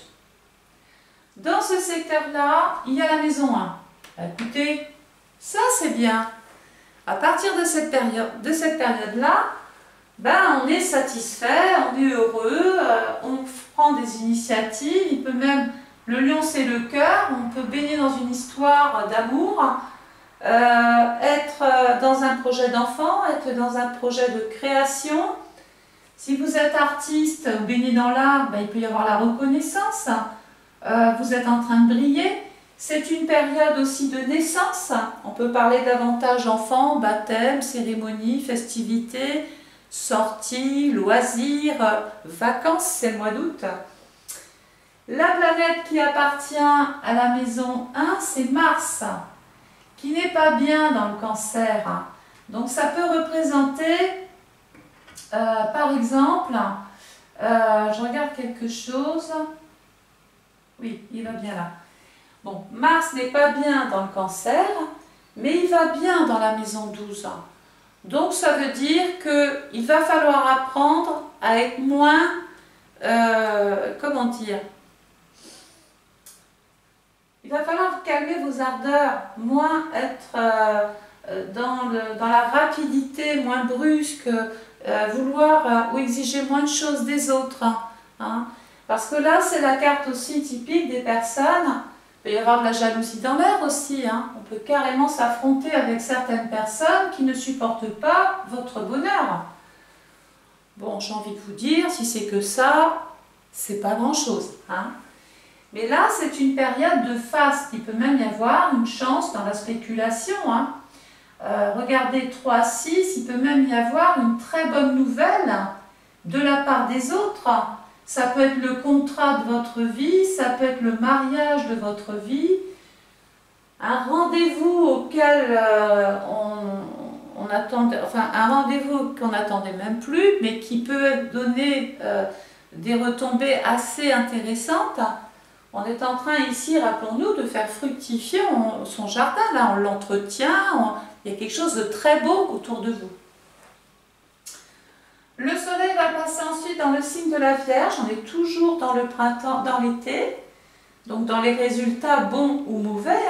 Dans ce secteur-là, il y a la maison 1. Écoutez, ça c'est bien. À partir de cette période-là, ben, on est satisfait, on est heureux, on prend des initiatives. Il peut même, le lion c'est le cœur, on peut baigner dans une histoire d'amour, être dans un projet d'enfant, être dans un projet de création. Si vous êtes artiste ou baignez dans l'art, ben, il peut y avoir la reconnaissance. Vous êtes en train de briller. C'est une période aussi de naissance. On peut parler davantage enfants, baptême, cérémonie, festivités, sorties, loisirs, vacances, c'est le mois d'août. La planète qui appartient à la maison 1, c'est Mars, qui n'est pas bien dans le cancer. Donc ça peut représenter, par exemple, je regarde quelque chose. Oui, il va bien là. Bon, Mars n'est pas bien dans le cancer, mais il va bien dans la maison 12. Donc ça veut dire qu'il va falloir apprendre à être moins, comment dire, il va falloir calmer vos ardeurs, moins être dans la rapidité, moins brusque, vouloir ou exiger moins de choses des autres. Hein. Parce que là, c'est la carte aussi typique des personnes. Il peut y avoir de la jalousie dans l'air aussi. Hein. On peut carrément s'affronter avec certaines personnes qui ne supportent pas votre bonheur. Bon, j'ai envie de vous dire, si c'est que ça, c'est pas grand-chose. Hein. Mais là, c'est une période de phase. Il peut même y avoir une chance dans la spéculation. Hein. Regardez 3-6, il peut même y avoir une très bonne nouvelle de la part des autres. Ça peut être le contrat de votre vie, ça peut être le mariage de votre vie, un rendez-vous auquel on attendait, enfin un rendez-vous qu'on n'attendait même plus, mais qui peut donner des retombées assez intéressantes. On est en train ici, rappelons-nous, de faire fructifier son jardin, là on l'entretient, il y a quelque chose de très beau autour de vous. Le soleil va passer ensuite dans le signe de la Vierge, on est toujours dans le printemps, dans l'été, donc dans les résultats bons ou mauvais.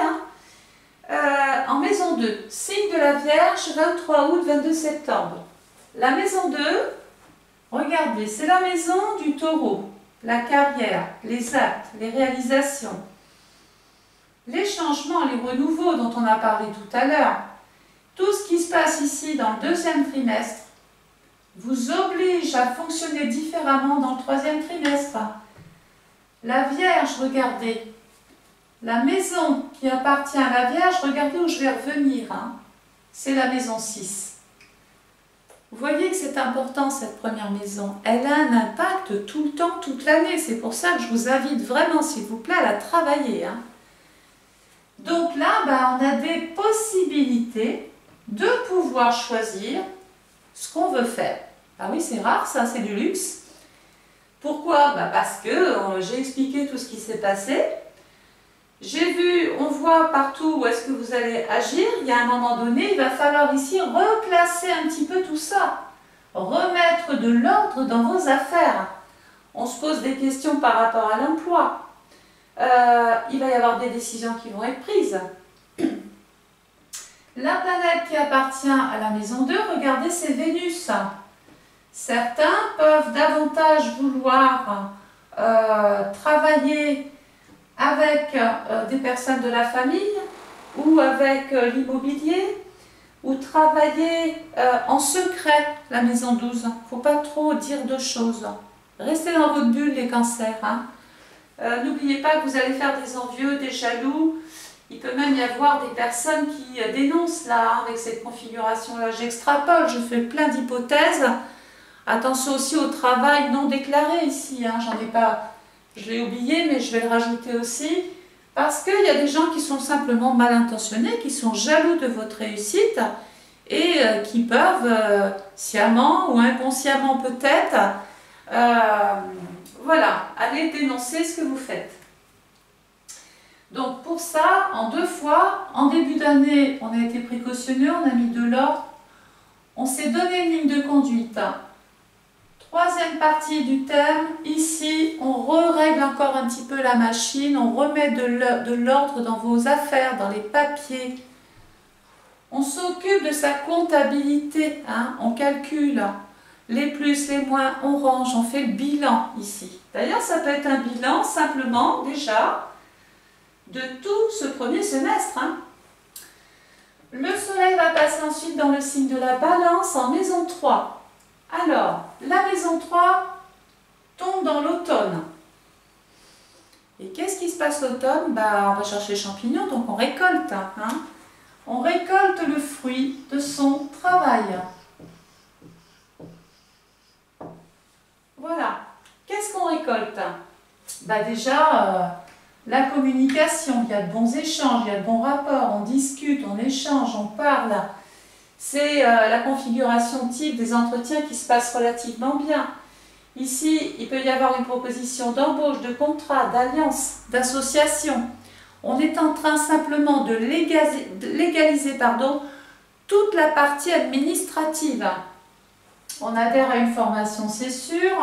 Hein. En maison 2, signe de la Vierge, 23 août, 22 septembre. La maison 2, regardez, c'est la maison du taureau, la carrière, les actes, les réalisations, les changements, les renouveaux dont on a parlé tout à l'heure. Tout ce qui se passe ici dans le deuxième trimestre vous oblige à fonctionner différemment dans le troisième trimestre. La Vierge, regardez, la maison qui appartient à la Vierge, regardez où je vais revenir, hein. C'est la maison 6. Vous voyez que c'est important cette première maison, elle a un impact tout le temps, toute l'année, c'est pour ça que je vous invite vraiment, s'il vous plaît, à la travailler. Hein. Donc là, on a des possibilités de pouvoir choisir ce qu'on veut faire. Ah oui, c'est rare, ça, c'est du luxe. Pourquoi? Parce que j'ai expliqué tout ce qui s'est passé. J'ai vu, on voit partout où est-ce que vous allez agir. Il y a un moment donné, il va falloir ici replacer un petit peu tout ça. Remettre de l'ordre dans vos affaires. On se pose des questions par rapport à l'emploi. Il va y avoir des décisions qui vont être prises. La planète qui appartient à la maison 2, regardez, c'est Vénus. Certains peuvent davantage vouloir travailler avec des personnes de la famille ou avec l'immobilier ou travailler en secret, la maison 12. Il ne faut pas trop dire de choses. Restez dans votre bulle, les cancers. Hein. N'oubliez pas que vous allez faire des envieux, des jaloux. Il peut même y avoir des personnes qui dénoncent là, hein, avec cette configuration-là. J'extrapole, je fais plein d'hypothèses. Attention aussi au travail non déclaré ici. Hein. J'en ai pas, je l'ai oublié, mais je vais le rajouter aussi. Parce qu'il y a des gens qui sont simplement mal intentionnés, qui sont jaloux de votre réussite et qui peuvent, sciemment ou inconsciemment peut-être, voilà, aller dénoncer ce que vous faites. Donc pour ça, en 2 fois, en début d'année, on a été précautionneux, on a mis de l'ordre, on s'est donné une ligne de conduite. 3e partie du thème, ici, on règle encore un petit peu la machine, on remet de l'ordre dans vos affaires, dans les papiers. On s'occupe de sa comptabilité, hein, on calcule les plus, les moins, on range, on fait le bilan ici. D'ailleurs, ça peut être un bilan simplement, déjà, de tout ce premier semestre. Hein. Le soleil va passer ensuite dans le signe de la balance en maison 3. Alors, la maison 3 tombe dans l'automne. Et qu'est-ce qui se passe l'automne? On va chercher les champignons, donc on récolte. Hein. On récolte le fruit de son travail. Voilà. Qu'est-ce qu'on récolte? Déjà, la communication, il y a de bons échanges, il y a de bons rapports, on discute, on échange, on parle. C'est la configuration type des entretiens qui se passent relativement bien. Ici, il peut y avoir une proposition d'embauche, de contrat, d'alliance, d'association. On est en train simplement de légaliser toute la partie administrative. On adhère à une formation, c'est sûr.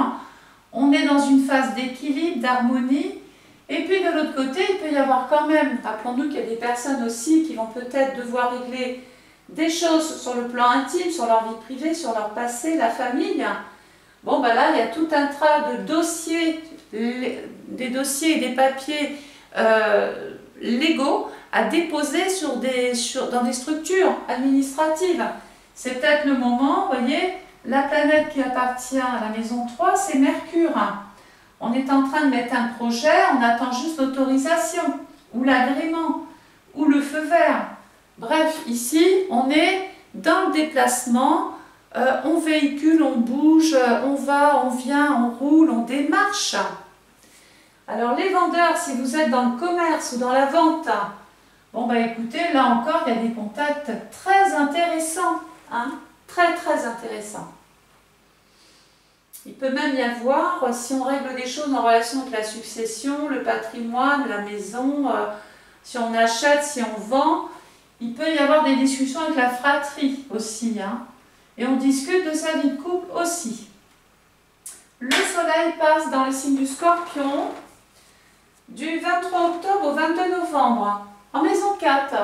On est dans une phase d'équilibre, d'harmonie. Et puis de l'autre côté, il peut y avoir quand même, rappelons-nous qu'il y a des personnes aussi qui vont peut-être devoir régler des choses sur le plan intime, sur leur vie privée, sur leur passé, la famille. Bon, là, il y a tout un tas de dossiers, des dossiers et des papiers légaux à déposer dans des structures administratives. C'est peut-être le moment, vous voyez, la planète qui appartient à la maison 3, c'est Mercure. On est en train de mettre un projet, on attend juste l'autorisation, ou l'agrément, ou le feu vert. Bref, ici, on est dans le déplacement, on véhicule, on bouge, on va, on vient, on roule, on démarche. Alors les vendeurs, si vous êtes dans le commerce ou dans la vente, écoutez, là encore, il y a des contacts très intéressants, hein, très très intéressants. Il peut même y avoir, si on règle des choses en relation avec la succession, le patrimoine, la maison, si on achète, si on vend, il peut y avoir des discussions avec la fratrie aussi, hein, et on discute de sa vie de couple aussi. Le soleil passe dans le signe du Scorpion du 23 octobre au 22 novembre, en maison 4.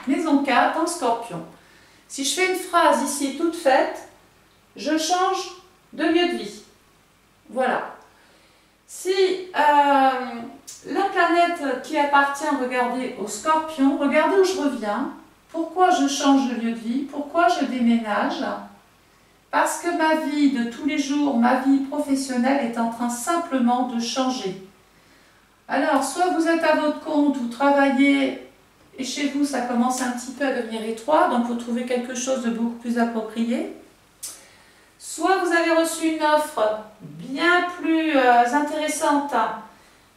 Maison 4 en Scorpion. Si je fais une phrase ici toute faite, je change de lieu de vie. Voilà. Si la planète qui appartient, regardez, au Scorpion, regardez où je reviens, pourquoi je change de lieu de vie, pourquoi je déménage, parce que ma vie de tous les jours, ma vie professionnelle est en train simplement de changer. Alors, soit vous êtes à votre compte, vous travaillez, et chez vous, ça commence un petit peu à devenir étroit, donc vous trouvez quelque chose de beaucoup plus approprié. Soit vous avez reçu une offre bien plus intéressante,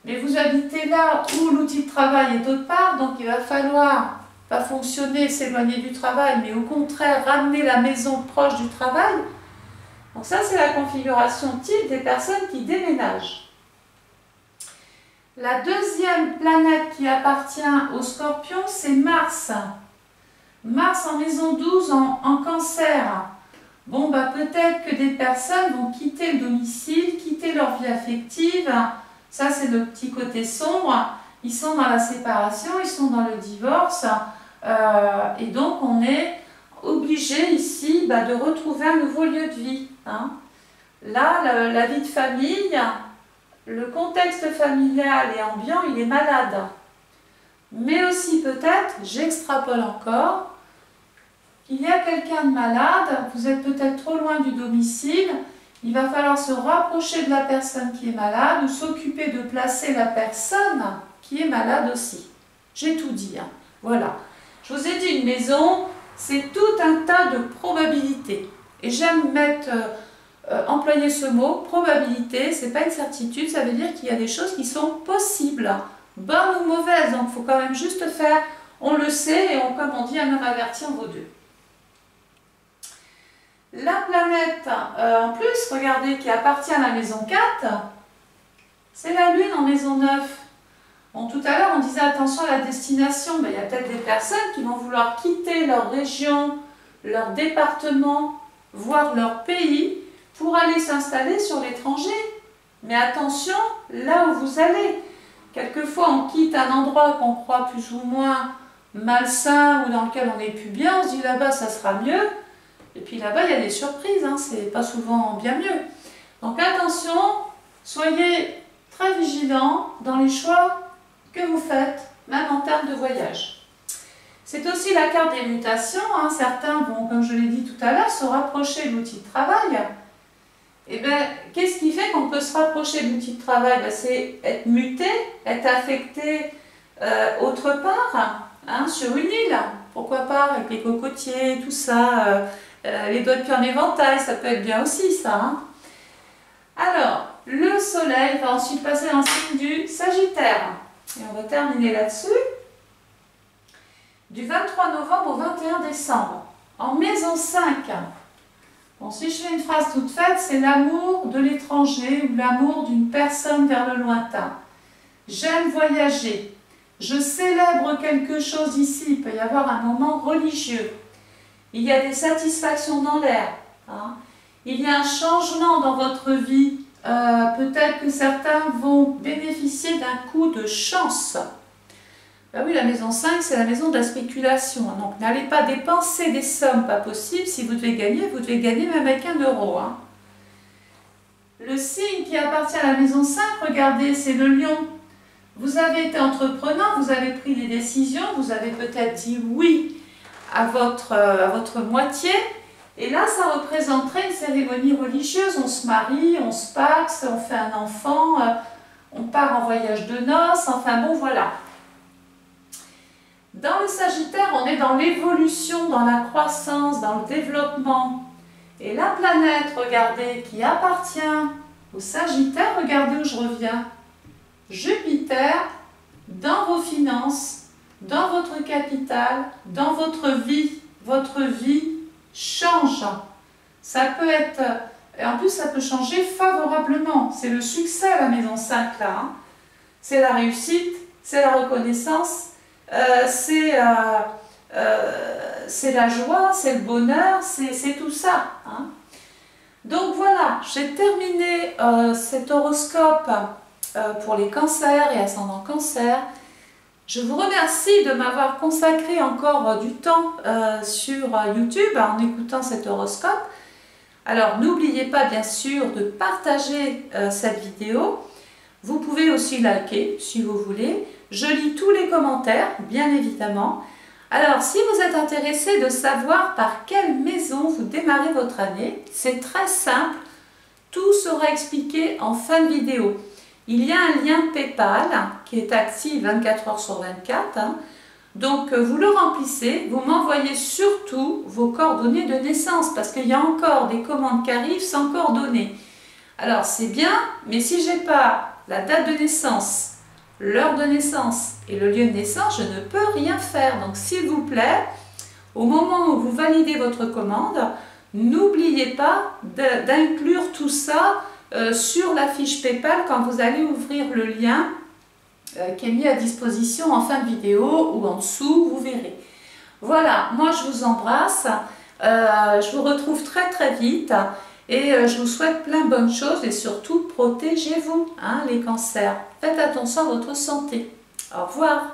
mais vous habitez là où l'outil de travail est d'autre part, donc il va falloir pas fonctionner, s'éloigner du travail, mais au contraire ramener la maison proche du travail. Donc ça, c'est la configuration type des personnes qui déménagent. La deuxième planète qui appartient au Scorpion, c'est Mars. Mars en maison 12 en Cancer. Peut-être que des personnes vont quitter le domicile, quitter leur vie affective. Ça, c'est le petit côté sombre. Ils sont dans la séparation, ils sont dans le divorce. Et donc, on est obligé ici de retrouver un nouveau lieu de vie. Hein. Là, la vie de famille, le contexte familial et ambiant, il est malade. Mais aussi peut-être, j'extrapole encore, qu'il y a quelqu'un de malade, vous êtes peut-être trop loin du domicile, il va falloir se rapprocher de la personne qui est malade ou s'occuper de placer la personne qui est malade aussi. J'ai tout dit. Hein. Voilà. Je vous ai dit, une maison, c'est tout un tas de probabilités. Et j'aime employer ce mot, probabilité, c'est pas une certitude, ça veut dire qu'il y a des choses qui sont possibles. bonne ou mauvaise, donc il faut quand même juste faire, on le sait, et comme on dit, un homme averti en vaut deux. La planète, en plus, regardez, qui appartient à la maison 4, c'est la Lune en maison 9. Bon, tout à l'heure, on disait attention à la destination. Ben, il y a peut-être des personnes qui vont vouloir quitter leur région, leur département, voire leur pays, pour aller s'installer sur l'étranger. Mais attention, là où vous allez. Quelquefois, on quitte un endroit qu'on croit plus ou moins malsain ou dans lequel on n'est plus bien. On se dit là-bas, ça sera mieux. Et puis là-bas, il y a des surprises. Hein, c'est pas souvent bien mieux. Donc attention, soyez très vigilants dans les choix que vous faites, même en termes de voyage. C'est aussi la carte des mutations. Hein. Certains vont, comme je l'ai dit tout à l'heure, se rapprocher de l'outil de travail. Et bien, qu'est-ce qui fait qu'on peut se rapprocher de l'outil de travail? C'est être muté, être affecté autre part, hein, sur une île. Pourquoi pas, avec les cocotiers, tout ça, les doigts de pied en éventail, ça peut être bien aussi, ça. Hein. Alors, le soleil va ensuite passer dans le signe du Sagittaire. Et on va terminer là-dessus. Du 23 novembre au 21 décembre, en maison 5. Bon, si je fais une phrase toute faite, c'est l'amour de l'étranger ou l'amour d'une personne vers le lointain. J'aime voyager. Je célèbre quelque chose ici. Il peut y avoir un moment religieux. Il y a des satisfactions dans l'air. Hein. Il y a un changement dans votre vie. Peut-être que certains vont bénéficier d'un coup de chance. Ben oui, la maison 5, c'est la maison de la spéculation. Donc, n'allez pas dépenser des sommes pas possibles. Si vous devez gagner même avec 1 euro. Hein. Le signe qui appartient à la maison 5, regardez, c'est le lion. Vous avez été entreprenant, vous avez pris des décisions, vous avez peut-être dit oui à votre moitié. Et là, ça représenterait une cérémonie religieuse. On se marie, on se paxe, on fait un enfant, on part en voyage de noces, enfin bon, voilà. Dans le Sagittaire, on est dans l'évolution, dans la croissance, dans le développement. Et la planète, regardez, qui appartient au Sagittaire, regardez où je reviens. Jupiter, dans vos finances, dans votre capital, dans votre vie change. Ça peut être, et en plus ça peut changer favorablement. C'est le succès à la maison 5 là. Hein. C'est la réussite, c'est la reconnaissance, c'est la joie, c'est le bonheur, c'est tout ça. Hein. Donc voilà, j'ai terminé cet horoscope pour les cancers et ascendant cancer. Je vous remercie de m'avoir consacré encore du temps sur YouTube en écoutant cet horoscope. Alors n'oubliez pas bien sûr de partager cette vidéo. Vous pouvez aussi liker si vous voulez. Je lis tous les commentaires, bien évidemment. Alors si vous êtes intéressé de savoir par quelle maison vous démarrez votre année, c'est très simple. Tout sera expliqué en fin de vidéo. Il y a un lien PayPal qui est actif 24 heures sur 24. Hein. Donc, vous le remplissez. Vous m'envoyez surtout vos coordonnées de naissance parce qu'il y a encore des commandes qui arrivent sans coordonnées. Alors, c'est bien, mais si je n'ai pas la date de naissance, l'heure de naissance et le lieu de naissance, je ne peux rien faire. Donc, s'il vous plaît, au moment où vous validez votre commande, n'oubliez pas d'inclure tout ça sur la fiche PayPal quand vous allez ouvrir le lien qui est mis à disposition en fin de vidéo ou en dessous, vous verrez. Voilà, moi je vous embrasse, je vous retrouve très très vite et je vous souhaite plein de bonnes choses et surtout protégez-vous, hein, les cancers. Faites attention à votre santé. Au revoir.